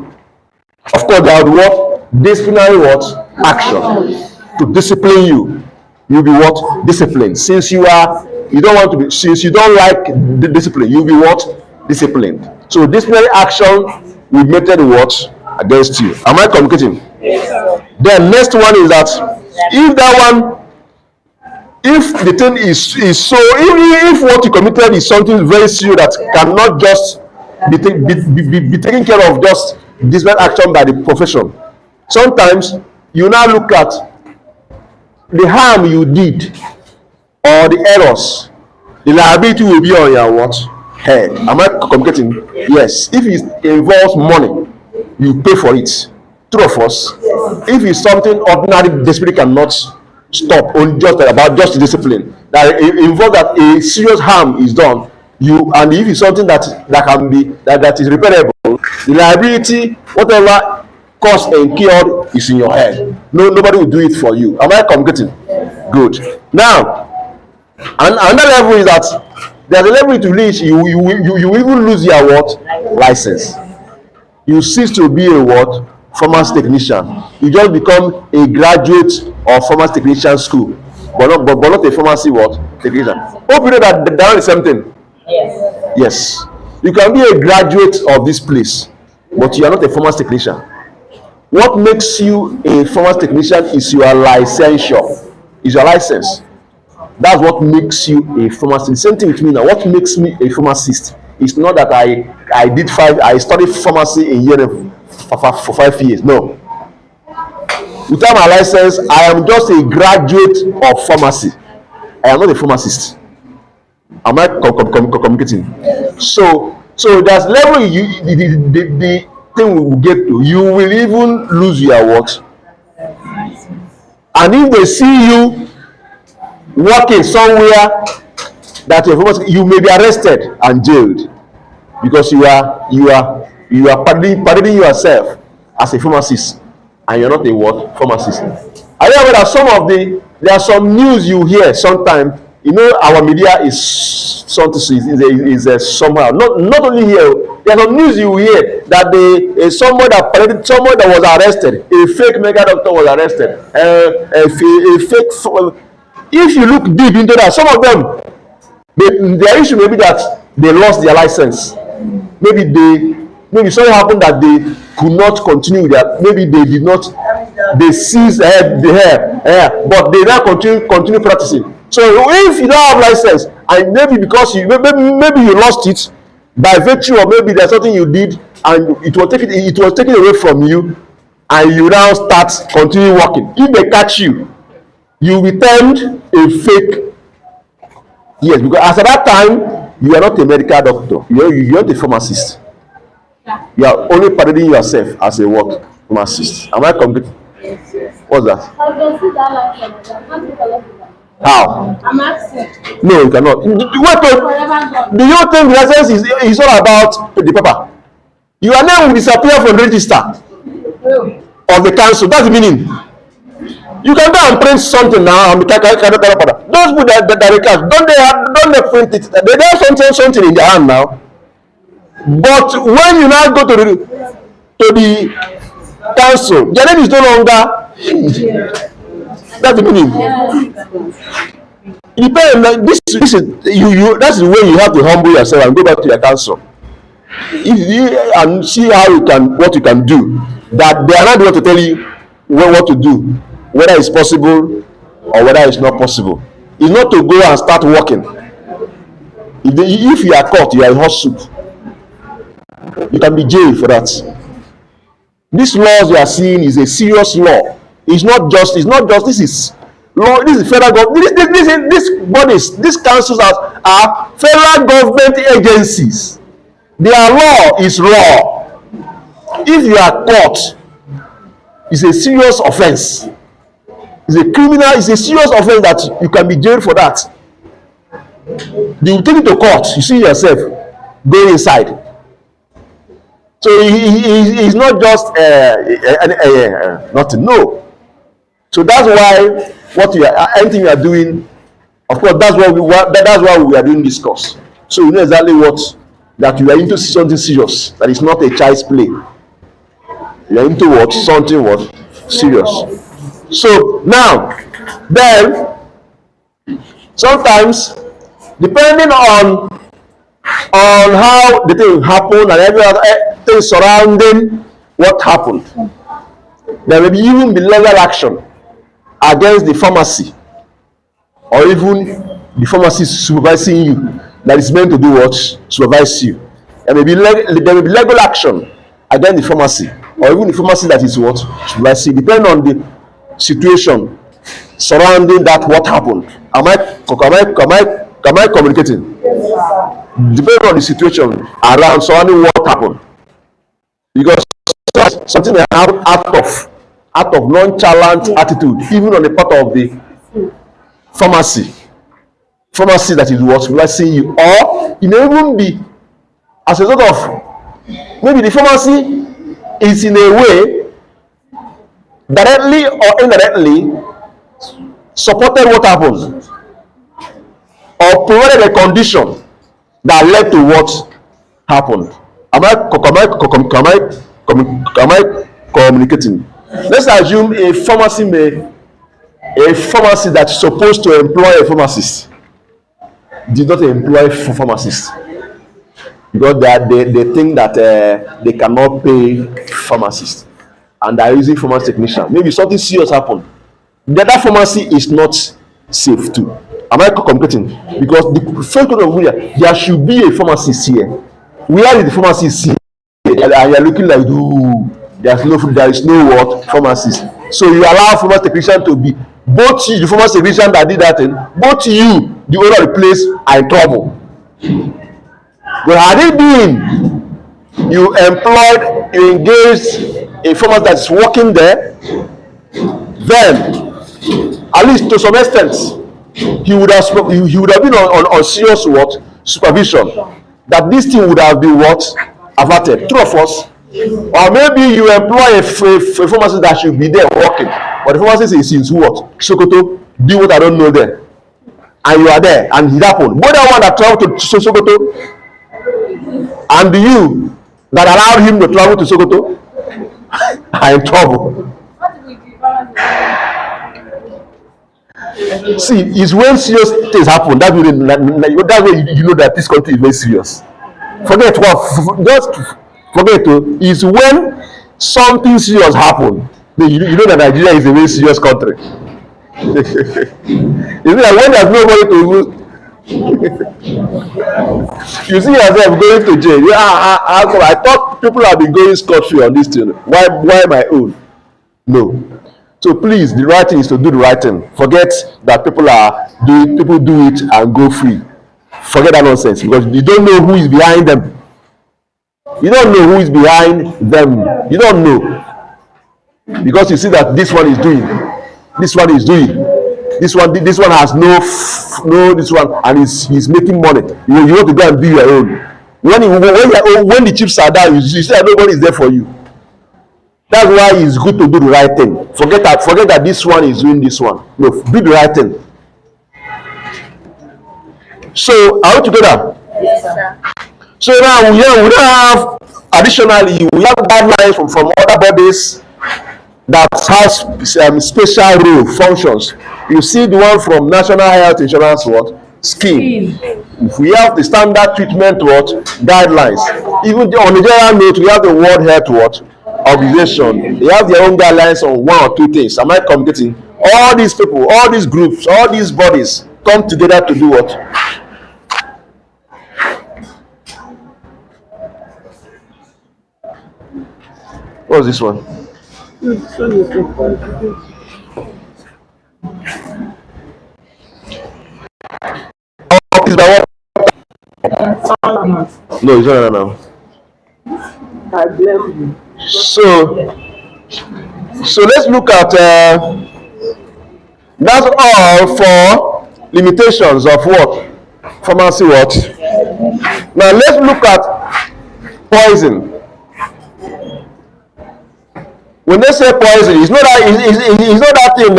Of course, there will be what disciplinary what action to discipline you. You'll be what disciplined. Since you don't want to be since you don't like the discipline, you'll be what disciplined. So disciplinary action will meted what against you. Am I communicating? Then next one is that if that one if the thing is so if what you committed is something very serious that cannot just be taken care of just this bad action by the profession, sometimes you now look at the harm you did or the errors, the liability will be on your what head. Am I communicating? Yes. If it involves money, you pay for it. True of us. If it's something ordinary discipline cannot stop on just about just discipline, that it involves that a serious harm is done, you and if it's something that can be that is repairable, the liability, whatever cost incurred is in your head. Nobody will do it for you. Am I communicating? Good. Now, and another level is that there's a level to reach you even lose your what license. You cease to be a what pharmacy technician. You just become a graduate of pharmacy technician school, but not a pharmacy what technician. Hope you know that is something. Yes. Yes. You can be a graduate of this place, but you are not a pharmacy technician. What makes you a pharmacy technician is your licensure, is your license. That's what makes you a pharmacist. Same thing with me now. What makes me a pharmacist is not that I studied pharmacy in Europe for 5 years. No. Without my license, I am just a graduate of pharmacy. I am not a pharmacist. Am I communicating? So there's level the thing we will get to. You will even lose your what. And if they see you working somewhere that you may be arrested and jailed because you are parading yourself as a pharmacist and you're not a what pharmacist. I know that there are some news you hear sometimes. You know, our media is something is somehow not only here. There's some news you hear that someone that was arrested, a fake mega doctor was arrested, a fake. If you look deep into that, some of them, their issue may be that they lost their license. Maybe something happened that they could not continue with that. Maybe they did not, they seized the hair, but they now continue practicing. So if you don't have license, and maybe because maybe you lost it by virtue of maybe there's something you did and it was taken away from you, and you now continue working. If they catch you, you will be termed a fake. Yes, because as at that time you are not a medical doctor. You are not a pharmacist. You are only parodying yourself as a what pharmacist. Am I complete? Yes. What's that? How? I'm asking. No, you cannot. Do you think the license is all about the paper? Your name will disappear from the register of the council. That's the meaning. You can go and print something now and those people that record, don't they print it? They have something in their hand now. But when you now go to the council, their name is no longer. That's the meaning. It depends. Like this is you. That's the way you have to humble yourself and go back to your council. And see what you can do. That they are not going to tell you what to do, whether it's possible or whether it's not possible. It's not to go and start working. If you are caught, you are in hot soup. You can be jailed for that. This laws you are seeing is a serious law. It's not just. This is law. This is federal government. These bodies, these councils are federal government agencies. Their law is law. If you are caught, it's a serious offense. It's a criminal. It's a serious offense that you can be jailed for that. They will take you to court. You see yourself going inside. So he's not just nothing. No. So that's why anything you are doing Of course, that's why we are doing this course. So you know exactly what that you are into something serious. That is not a child's play. You are into what something what serious. So now, then sometimes depending on how the thing happened and every other thing surrounding what happened, there may be even be legal action against the pharmacy or even the pharmacy supervising you that is meant to do what supervise you. There may be legal action against the pharmacy or even the pharmacy that is what supervising, depending on the situation surrounding that what happened. Am I communicating? Depending on the situation around surrounding what happened, because something that happened out of nonchalant attitude, even on the part of the pharmacy that is what supervising you, or it may even be as a result of maybe the pharmacy is in a way directly or indirectly supported what happened or provided a condition that led to what happened. Am I communicating? Let's assume a pharmacy that is supposed to employ a pharmacist did not employ pharmacists because they think that they cannot pay pharmacists and they are using pharmacy technician. Maybe something serious happened. The other pharmacy is not safe too. Am I communicating? Because the first question of there should be a pharmacist here. Where is the pharmacist here? And you are looking like, ooh, there is no what pharmacist. So you allow pharmacy technician to be both you, the pharmacy technician that did that thing, both you, the owner of the place, are in trouble. But had it been you engaged a pharmacist that is working there, then at least to some extent he would have been on serious what supervision, that this thing would have been what averted. True of us. Or maybe you employ a pharmacist that should be there working, but the pharmacist is in what Sokoto, do what I don't know there, and you are there and it happened. Both the one that traveled to Sokoto and you that allowed him to travel to Sokoto are in trouble. See, it's when serious things happen that's when you know that this country is very serious. Just forget to. It's when something serious happen, you know that Nigeria is a very serious country. You see, like when there's nobody to you see yourself going to jail. I thought people have been going scot-free on this thing. Why my own? No. So please, the right thing is to do the right thing. Forget that people do it and go free. Forget that nonsense, because you don't know who is behind them. You don't know who is behind them. You don't know, because you see that this one is doing, this one has no this one, and he's making money. You want to go and do your own. When the chips are down, you see that nobody is there for you. That's why it's good to do the right thing. Forget that this one is doing this one. No, do the right thing. So are we together? Yes, sir. So now we have additionally we have guidelines from other bodies that has special role functions. You see the one from National Health Insurance scheme. If we have the standard treatment guidelines. Even on the general note, we have the World Health Organization. They have their own guidelines on one or two things. Am I communicating? All these people, all these groups, all these bodies come together to do what? What's this one? No, it's not now. I blame you. So let's look at that's all for limitations of what? Pharmacy what? Now let's look at poison. When they say poison, it's not that thing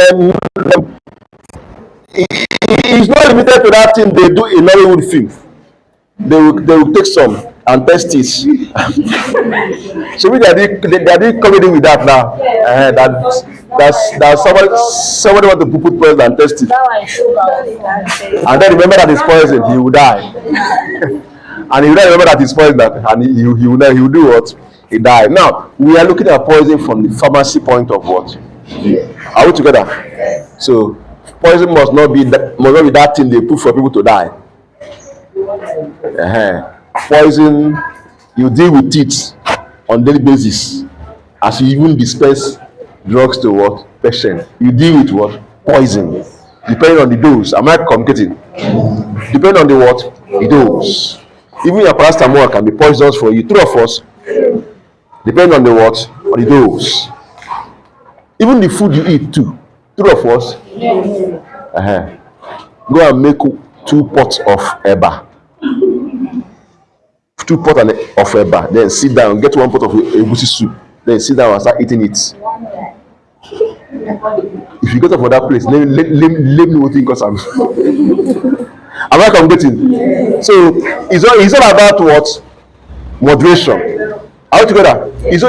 It's not limited to that thing they do in Hollywood film. They will take some and test it. So we they are doing comedy with that now. That somebody want to put poison and test it, and then remember that it's poison, he will die. And he will not remember that it's poison, and he will do what? He died. Now we are looking at poison from the pharmacy point of what? Are we together? So poison must not be that thing they put for people to die. Poison, you deal with it on daily basis, as you even dispense drugs to what? Patient. You deal with what? Poison. Depending on the dose. Am I communicating? Depending on the what? The dose. Even your paracetamol can be poisonous for you. True of us. Depending on the what? On the dose. Even the food you eat too. True of us. Go and make 2 pots of eba. 2 pots of eba. Then sit down, get 1 pot of egusi soup. Then sit down and start eating it. If you go to that place, let me what thing cause am. Am I communicating? So it's all about what? Moderation. Are we together? It's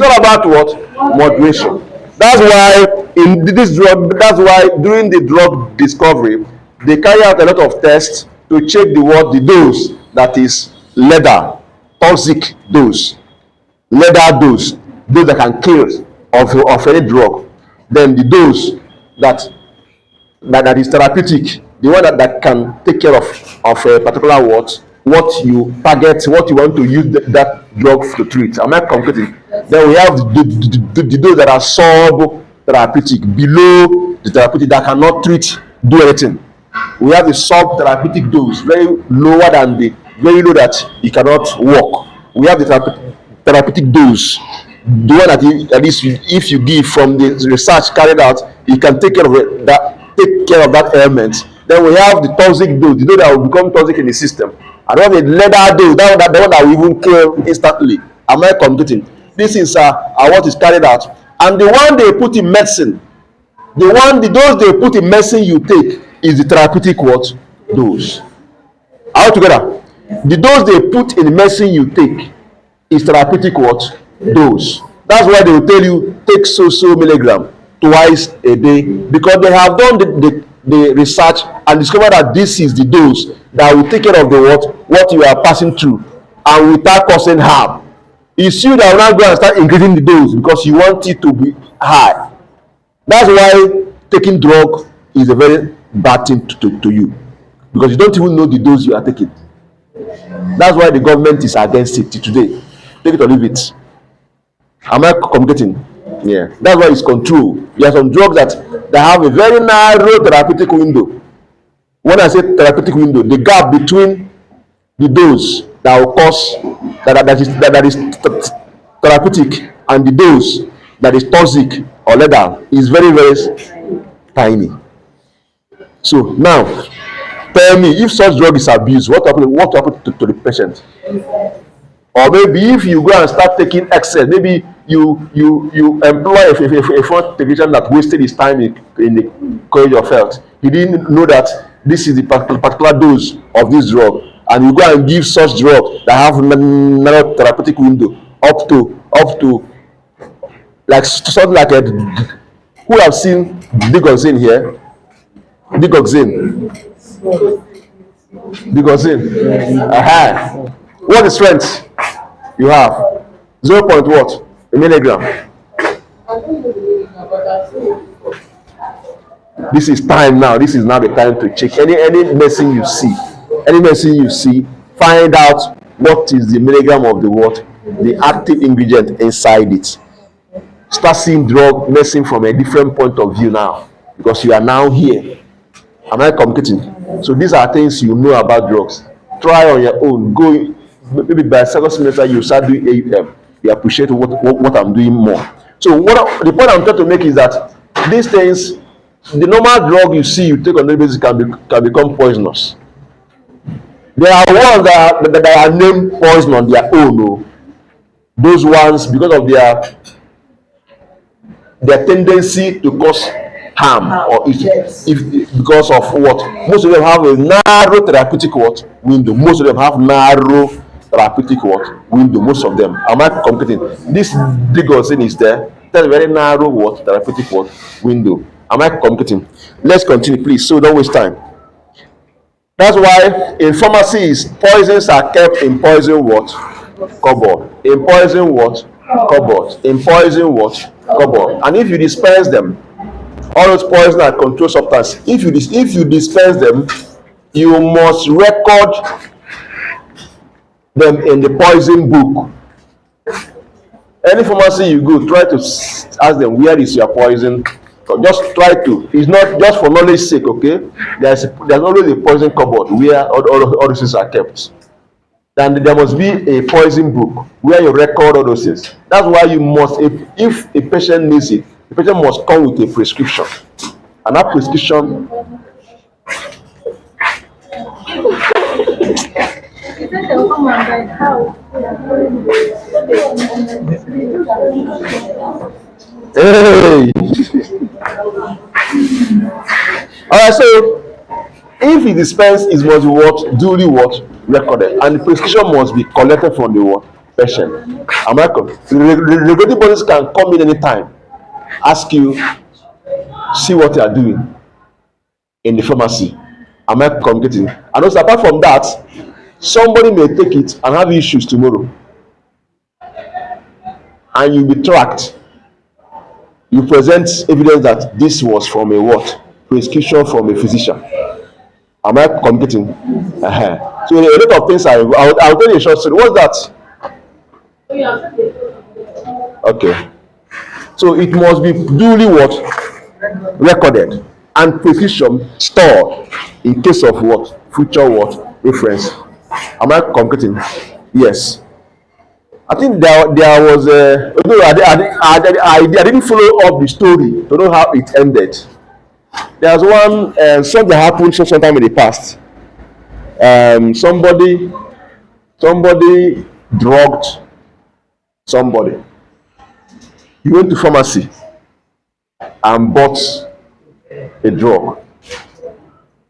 all about what? Moderation. That's why in this drug, that's why during the drug discovery, they carry out a lot of tests to check the dose that is leather, toxic dose, leather dose that can kill of any drug. Then the dose that is therapeutic, the one that can take care of a particular what you target, what you want to use that drug to treat. Am I communicating? Then we have the dose that are sub-therapeutic, below the therapeutic, that cannot do anything. We have the sub-therapeutic dose, very lower than the very low that you cannot walk. We have the therapeutic dose, the one that at least if you give from the research carried out, you can take care of that ailment. Then we have the toxic dose, the dose that will become toxic in the system. And we have the leather dose, the one that will even kill instantly. Am I computing? This is what is carried out. And the one they put in medicine, the dose they put in medicine you take is the therapeutic what? Dose. All together. The dose they put in medicine you take is therapeutic what? Dose. That's why they will tell you take so milligram twice a day, because they have done the research and discovered that this is the dose that will take care of what you are passing through and without causing harm. It's you that will not go and start increasing the dose because you want it to be high. That's why taking drug is a very bad thing to you, because you don't even know the dose you are taking. That's why the government is against it today. Take it or leave it. Am I communicating? Yeah. That's why it's controlled. There are some drugs that have a very narrow therapeutic window. When I say therapeutic window, the gap between the dose that will cause that is therapeutic and the dose that is toxic or lethal is very, very tiny. So now, tell me, if such drug is abused, what happened to the patient? Or maybe if you go and start taking excess, maybe you employ a front technician that wasted his time in the college of health. He didn't know that this is the particular dose of this drug, and you go and give such drug that have narrow therapeutic window up to like something like who have seen digoxin here? Digoxin. What is strength you have? 0. What? A milligram. This is time now. This is now the time to check any medicine you see. Any medicine you see, find out what is the milligram of the active ingredient inside it. Start seeing drug medicine from a different point of view now, because you are now here. Am I communicating? So these are things you know about drugs. Try on your own. Go maybe by second semester you start doing AUM. You appreciate what I'm doing more. So the point I'm trying to make is that these things, the normal drug you see you take on the basis can become poisonous. There are ones that are named poison on their own. Oh. Those ones, because of their tendency to cause harm, or Yes. if because of what most of them have a narrow therapeutic what window. Most of them have narrow therapeutic what window. Most of them. Am I communicating? This big thing is there. That's a very narrow what therapeutic what window. Am I communicating? Let's continue, please. So don't waste time. That's why in pharmacies, poisons are kept in poison what? Cupboard. In poison what? Cupboard. In poison what? Cupboard. And if you dispense them, all those poison and controlled substances, if you dispense them, you must record them in the poison book. Any pharmacy you go, try to ask them, where is your poison? Just try to. It's not just for knowledge sake, okay? There's always a poison cupboard where all those things are kept. Then there must be a poison book where you record all those things. That's why you must, if a patient needs it, the patient must come with a prescription. And that prescription hey. Alright, so if he dispense, it must be what duly what recorded, and the prescription must be collected from the what patient. Am I correct? The regulatory bodies can come in anytime, ask you, see what you are doing in the pharmacy. Am I communicating? And also, apart from that, somebody may take it and have issues tomorrow, and you'll be tracked. You present evidence that this was from a what? Prescription from a physician. Am I communicating? So a lot of things are. I'll tell you a short story. What's that? Okay. So it must be duly what? Recorded and prescription stored in case of what? Future what? Reference. Am I communicating? Yes. I think there was a. I didn't follow up the story to know how it ended. There was one something that happened sometime in the past. Somebody drugged somebody. He went to pharmacy and bought a drug.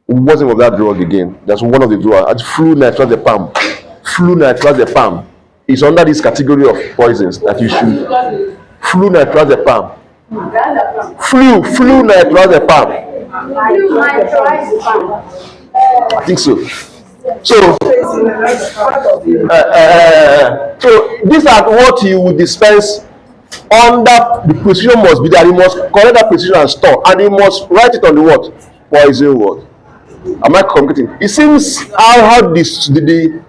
It wasn't of that drug again. That's one of the drugs. Flu nitrazepam. Flu nitrazepam is under this category of poisons that you should. Flu nitrazepam. Flu nitrazepam. I think so. So these are what you would dispense under the prescription must be that you must collect that prescription and store, and you must write it on the what? Poison word. Am I communicating? It seems how this the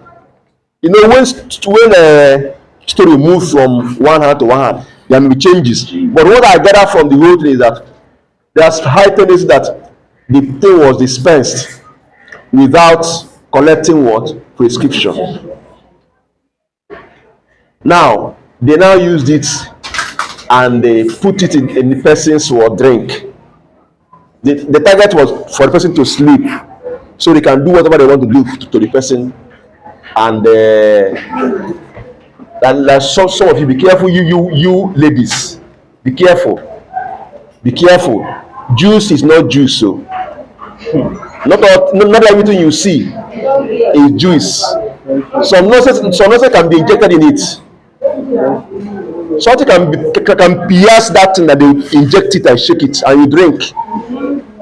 you know when story moves from one hand to one hand, there may be changes. But what I gather from the whole thing is that there's high tendency that the thing was dispensed without collecting what? Prescription. Now they now used it and they put it in the person's drink. The target was for the person to sleep, so they can do whatever they want to do to the person. And like some of you, be careful, you ladies, be careful. Juice is not juice, so not everything you see is juice. Some nonsense can be injected in it. Something can pierce that thing that they inject it and shake it and you drink.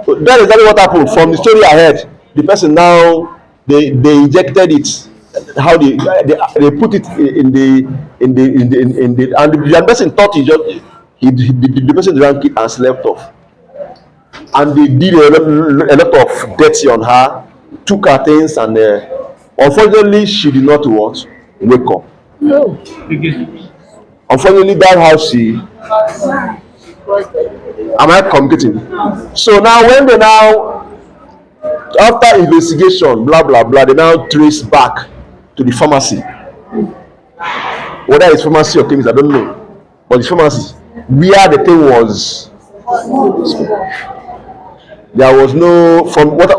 So that is exactly what happened. From the story I heard, the person now they injected it. How they put it in the and the person thought the person drank it and slept off. And they did a lot of dirty on her, took her things, and unfortunately she did not wake up. No. Unfortunately, that's how she. Am I communicating? So now when they after investigation, blah blah blah, they now trace back to the pharmacy. Whether it's pharmacy or chemist, I don't know. But the pharmacy, where the thing was, there was no, from what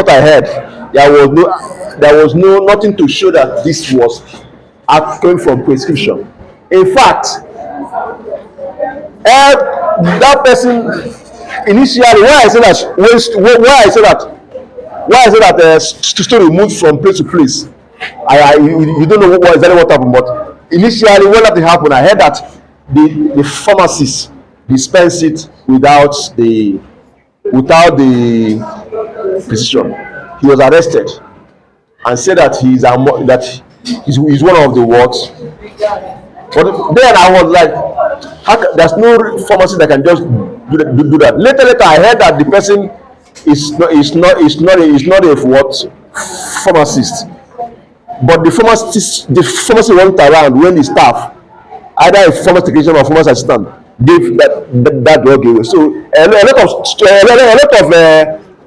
I heard, there was no nothing to show that this was coming from prescription. In fact, that person initially, why I say that story moved from place to place. You don't know exactly what happened, but initially when that happened, I heard that the pharmacist dispensed it without the precision. He was arrested and said that he's one of the words. But then I was like, there's no pharmacist that can just do that. Later, I heard that the person is not a what pharmacist, but the pharmacist went around when the staff, either a pharmacy technician or pharmacy assistant, gave that drug away. So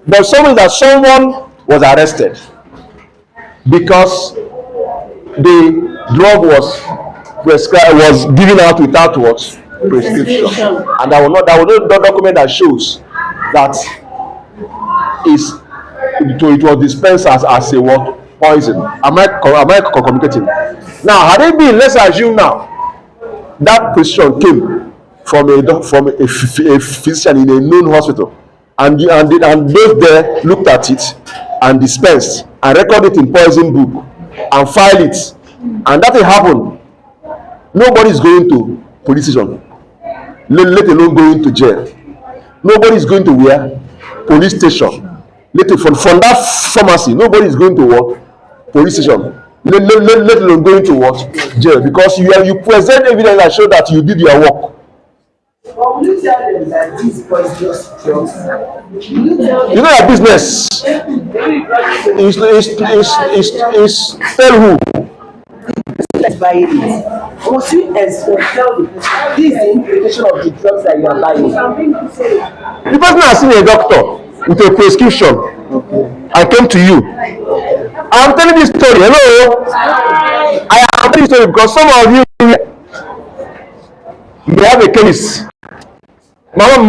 but something that someone was arrested because the drug was given out without what prescription, and there was no document that shows that it was dispensed as a what poison. Am I communicating? Now, had it been, let's assume now that prescription came from a physician in a known hospital, and those there looked at it and dispensed and recorded it in poison book and file it, and that happened. Nobody is going to police station, let alone going to jail. Nobody is going to where? Police station. From that pharmacy, nobody is going to what? Police station. Let alone going to what? Jail. Because you present evidence that show that you did your work. But will you tell them that this was just drugs? You know your business is tell who? Let's buy it. Must you tell the person this is the implication of the drugs that you are buying? The person has seen a doctor with a prescription. I came to you. I'm telling this story. Hello. I am telling this story because some of you may have a case. Mama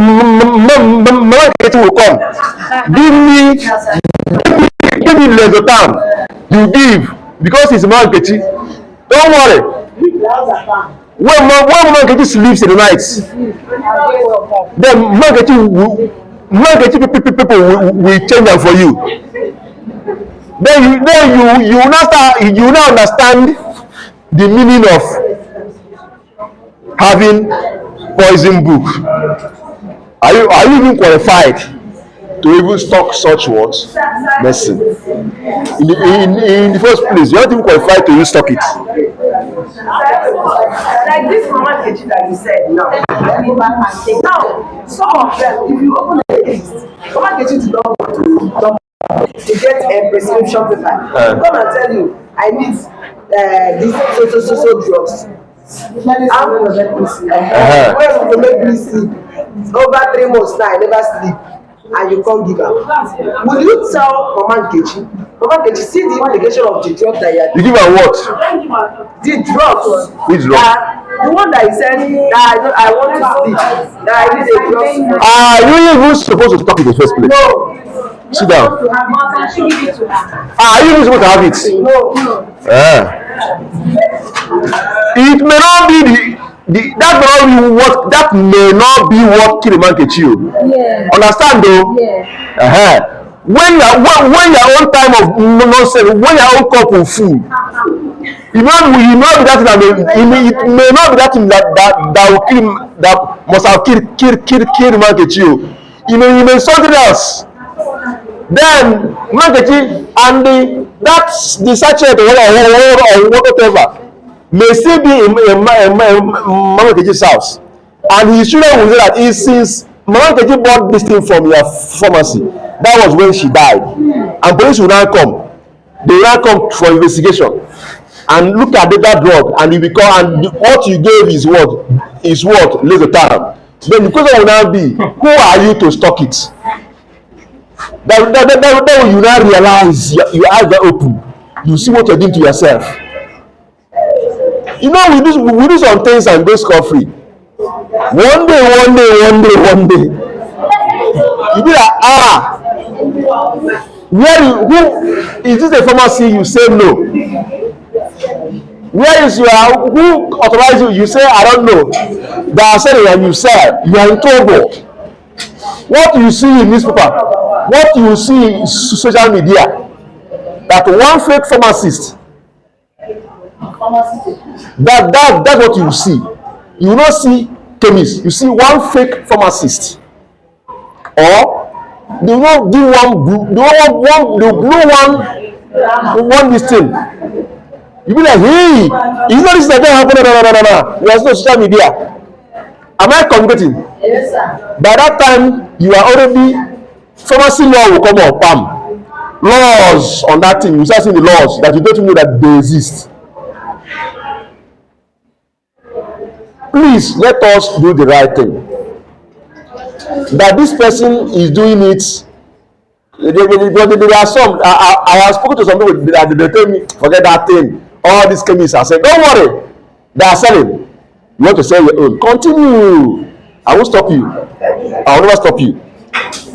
will come. Give me less time. You give because it's marketing. Don't worry. When Mama sleeps in the night, then marketing people will change them for you. Then you will now understand the meaning of having poison book. Are you even qualified to even stock such words? Medicine. In the first place, you aren't even qualified to even stock it. Like this Mama Kechi that you said now. Now, some of them, if you open the list, Mama Kechi do not want to get a prescription paper. Come and tell you, I need this so drugs. How will make me sleep? Where will make me sleep? Over 3 months now, I never sleep. And you can't give up. Will you tell Mama Kechi? Mama Kechi, see the implication of the drug that you are. You give her what? The drugs. Which drug? The one that you said that I want to sleep. That I need a drug. Are you even supposed to stop in the first place? No. Sit down. Are you even supposed to have it? No. It may not be that may not be what kill Mama Kechi. Yeah. Understand though? Yeah. When your own time of nonsense, when your own cup of food, it may not be that thing that will kill him, that must have killed Mama Kechi. It may be something else. Then Mama Kechi and the sachet or whatever may still be in Mama Kechi's house, and his children will say that since Mama Kechi bought this thing from your pharmacy, that was when she died, and police will now come. They will now come for investigation and look at that drug, and what you gave is what later time. Then the question will now be, who are you to stock it? That you now realize your eyes are open. You see what you're doing to yourself. You know, we do some things and go scot-free. One day. You be like, who is this a pharmacy? You say no. Where is who authorized you? You say I don't know. They are selling and you sell. You are in trouble. What you see in newspaper, what you see in social media, that one fake pharmacist, that's what you see. You will not see chemist, you see one fake pharmacist. Or they will not do one group, they blow one this thing. You be like, hey, you know this is like that happen, no. There's no social media. Am I communicating? Yes, sir. By that time, you are already, pharmacy law will come up, Pharm. Laws on that thing, you start seeing the laws that you don't even know that they exist. Please let us do the right thing. That this person is doing it. There are some, I have spoken to some people that they tell me, forget that thing. All these chemists are saying, don't worry, they are selling. You want to sell your own, continue. I won't stop you. I will never stop you.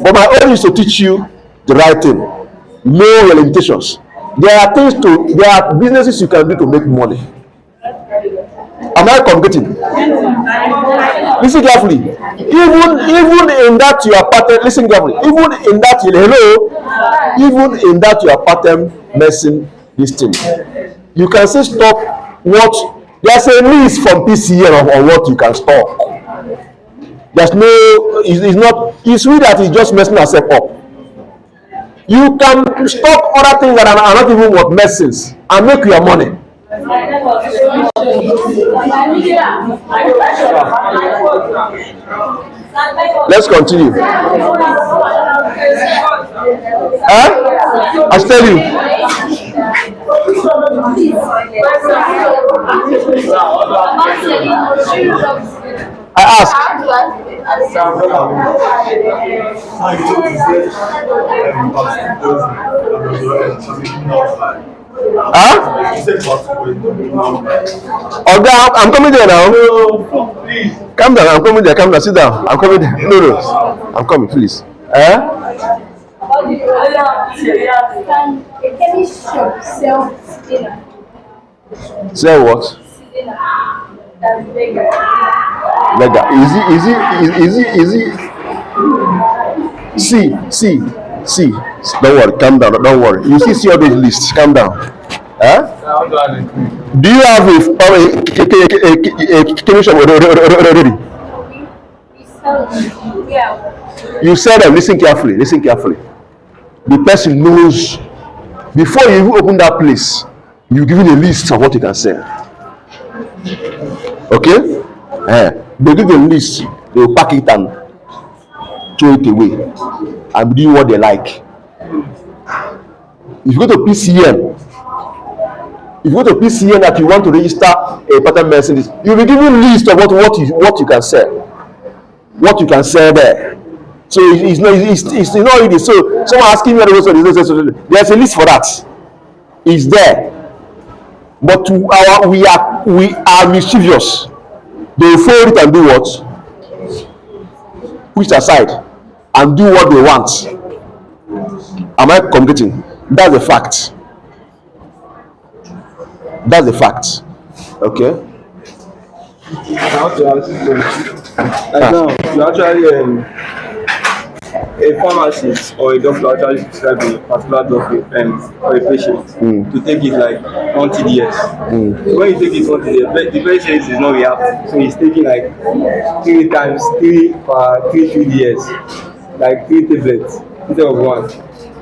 But my own is to teach you the right thing. Know your limitations. There are businesses you can do to make money. Am I communicating? Listen carefully. Even in that you are pattern, listen carefully. Even in that you are pattern messing this thing. You can say stop what. There's a list from PCN on what you can stop. There's no, it's we that is just messing ourselves up. You can stop other things that are not even worth medicines and make your money. Let's continue. I tell you. I ask. Oga, I'm coming there now. Calm down, I'm coming there. Calm down, sit down. I'm coming there. No, I'm coming, please. Can a chemist shop sell spinach? Say what? That's bigger. Lega. Is it? See. Don't worry, calm down. Don't worry. You see all those lists. Calm down. Do you have a chemistry already? We sell them. Yeah. You said them. Listen carefully. The person knows before you even open that place. You give him a list of what you can sell. Okay? They give you a list. They will pack it and throw it away and do what they like. If you go to PCN, that you want to register a pattern medicine, you'll be given a list of what you can sell. What you can sell there. So it's not easy. So someone asking me there's a list for that. It's there. But we are mischievous. They will fold it and do what? Push it aside and do what they want. Am I communicating? That's a fact. Okay. Now to ask you, like now, you actually a pharmacist or a doctor actually prescribe a particular drug for a patient to take it like 1 years. So when you take it 1 year, the patient is not reacting. So he's taking like 3 times 3 for 3 years, like 3 tablets instead of 1.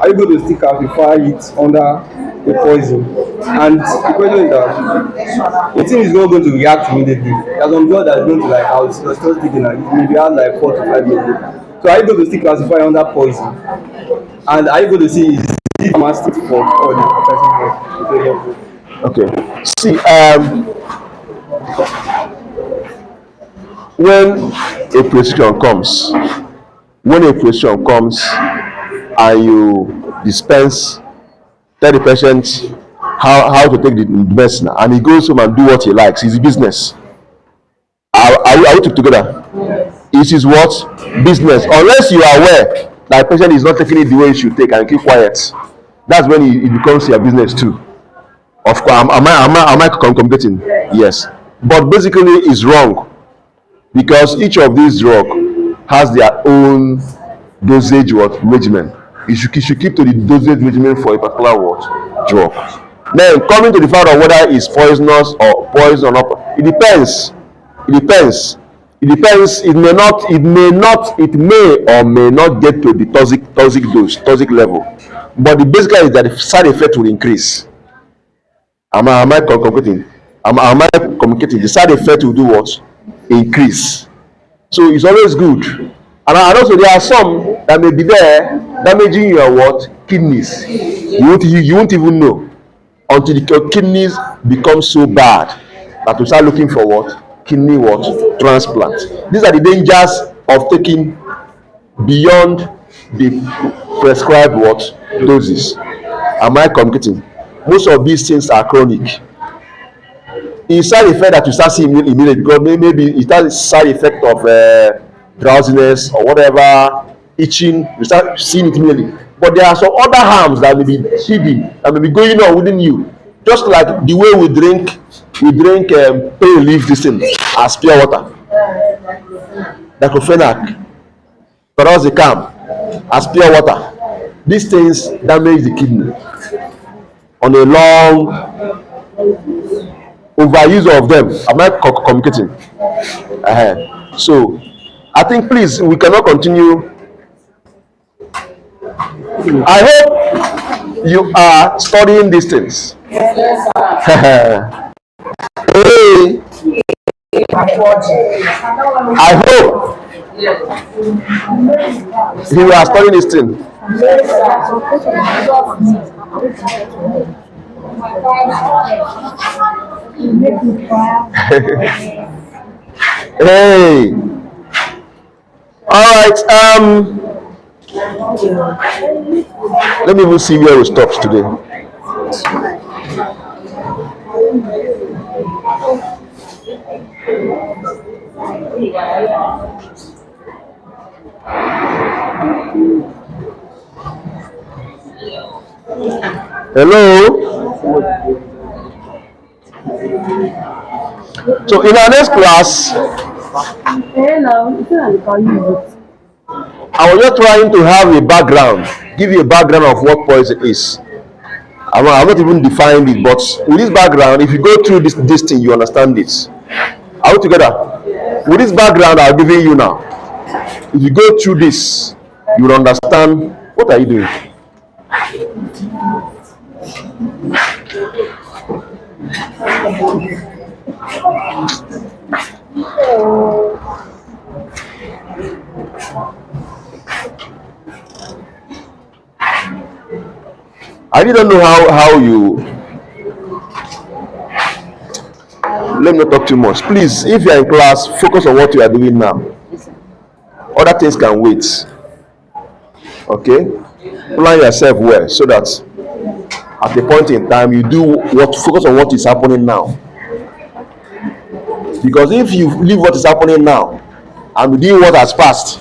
Are you going to still classify it under the poison? And the question is that the thing is not going to react immediately. There's some drug that's going to like I was just thinking like maybe have like 4 to 5 days. So are you going to still classify under poison? And are you going to see is it pharmaceutic fault or the person fault? Okay. See, when a prescription comes and you dispense, tell the patient how to take the medicine, and he goes home and do what he likes. It's business. Are we together? It is what? Business. Unless you are aware that the patient is not taking it the way you should take and keep quiet, that's when it becomes your business too. Of course, am I communicating? Yes. But basically it's wrong because each of these drugs has their own dosage what regimen. You should keep to the dosage regimen for a particular what drug. Then coming to the fact of whether it's poisonous or poison or not, it depends. It depends. It depends. It may or may not get to the toxic level. But the basic is that the side effect will increase. Am I communicating? Am I communicating? The side effect will do what? Increase. So it's always good. And also there are some that may be there damaging your what? Kidneys. You won't even know until your kidneys become so bad that you start looking for what? Kidney what? Transplant. These are the dangers of taking beyond the prescribed what? Doses. Am I communicating? Most of these things are chronic. It's side effect that you start seeing immediately because maybe it has a side effect of drowsiness or whatever, itching. You start seeing it immediately. But there are some other harms that may be hidden, that may be going on within you. Just like the way we drink pain relief this thing as pure water, diclofenac, paroxicam as pure water. These things damage the kidney on a long overuse of them. Am I communicating? So I think please we cannot continue. I hope you are studying these things. Hey, I hope you are studying this thing. Hey, all right. Let me even see where we stopped today. Hello. So in our next class, I was just trying to have a background, give you a background of what poison is. I'm not even defined it, but with this background, if you go through this thing, you understand this. Are we together? With this background I'm giving you now, if you go through this, you will understand. What are you doing? I didn't know how you. Let me not talk too much. Please, if you are in class, focus on what you are doing now. Other things can wait. Okay? Plan yourself well so that at a point in time you focus on what is happening now. Because if you leave what is happening now and do what has passed,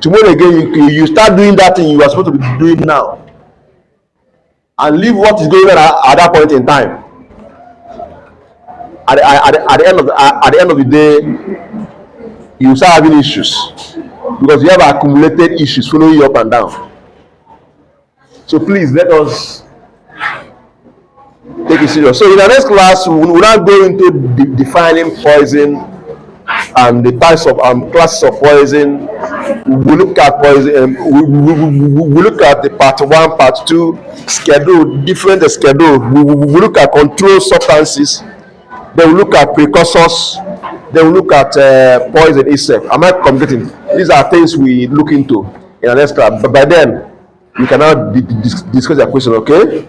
tomorrow again you start doing that thing you are supposed to be doing now and leave what is going on at that point in time. At the end of the day, you start having issues because you have accumulated issues following you up and down. So please let us take it serious. So in our next class, we will not go into defining poison and the types of classes of poison. We look at poison. We look at the part 1, part 2 schedule, different schedule. We look at controlled substances. Then we look at precursors. Then we look at poison itself. Am I communicating? These are things we look into in our next class. But by then, we cannot discuss your question. Okay?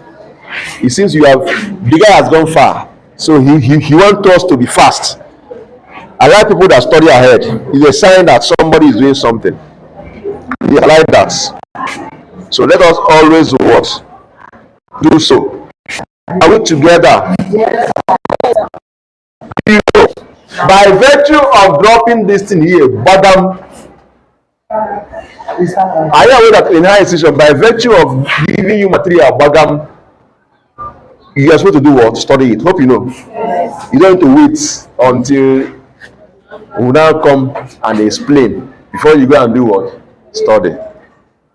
It seems the guy has gone far, so he wants us to be fast. I like people that study ahead. It's a sign that somebody is doing something. I like that. So let us always what? Do so. Are we together? Yes. By virtue of dropping this thing here, Badam, I am aware that in higher institution, by virtue of giving you material, Badam, you are supposed to do what? Study it. Hope you know. You don't have to wait until we now come and explain. before you go and do what? Study.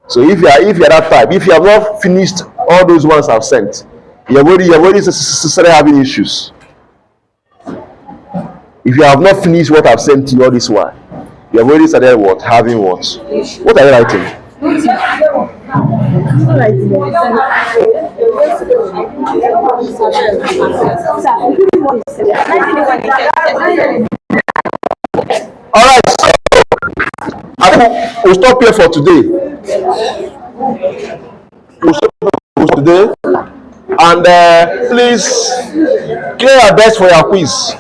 So if you're that type, if you have not finished all those ones I've sent, you're already started having issues. If you have not finished what I've sent to you all this while, you have already started what? Having what? What are you writing? Alright, so we'll stop here for today. We'll stop here for today. And please clear your best for your quiz.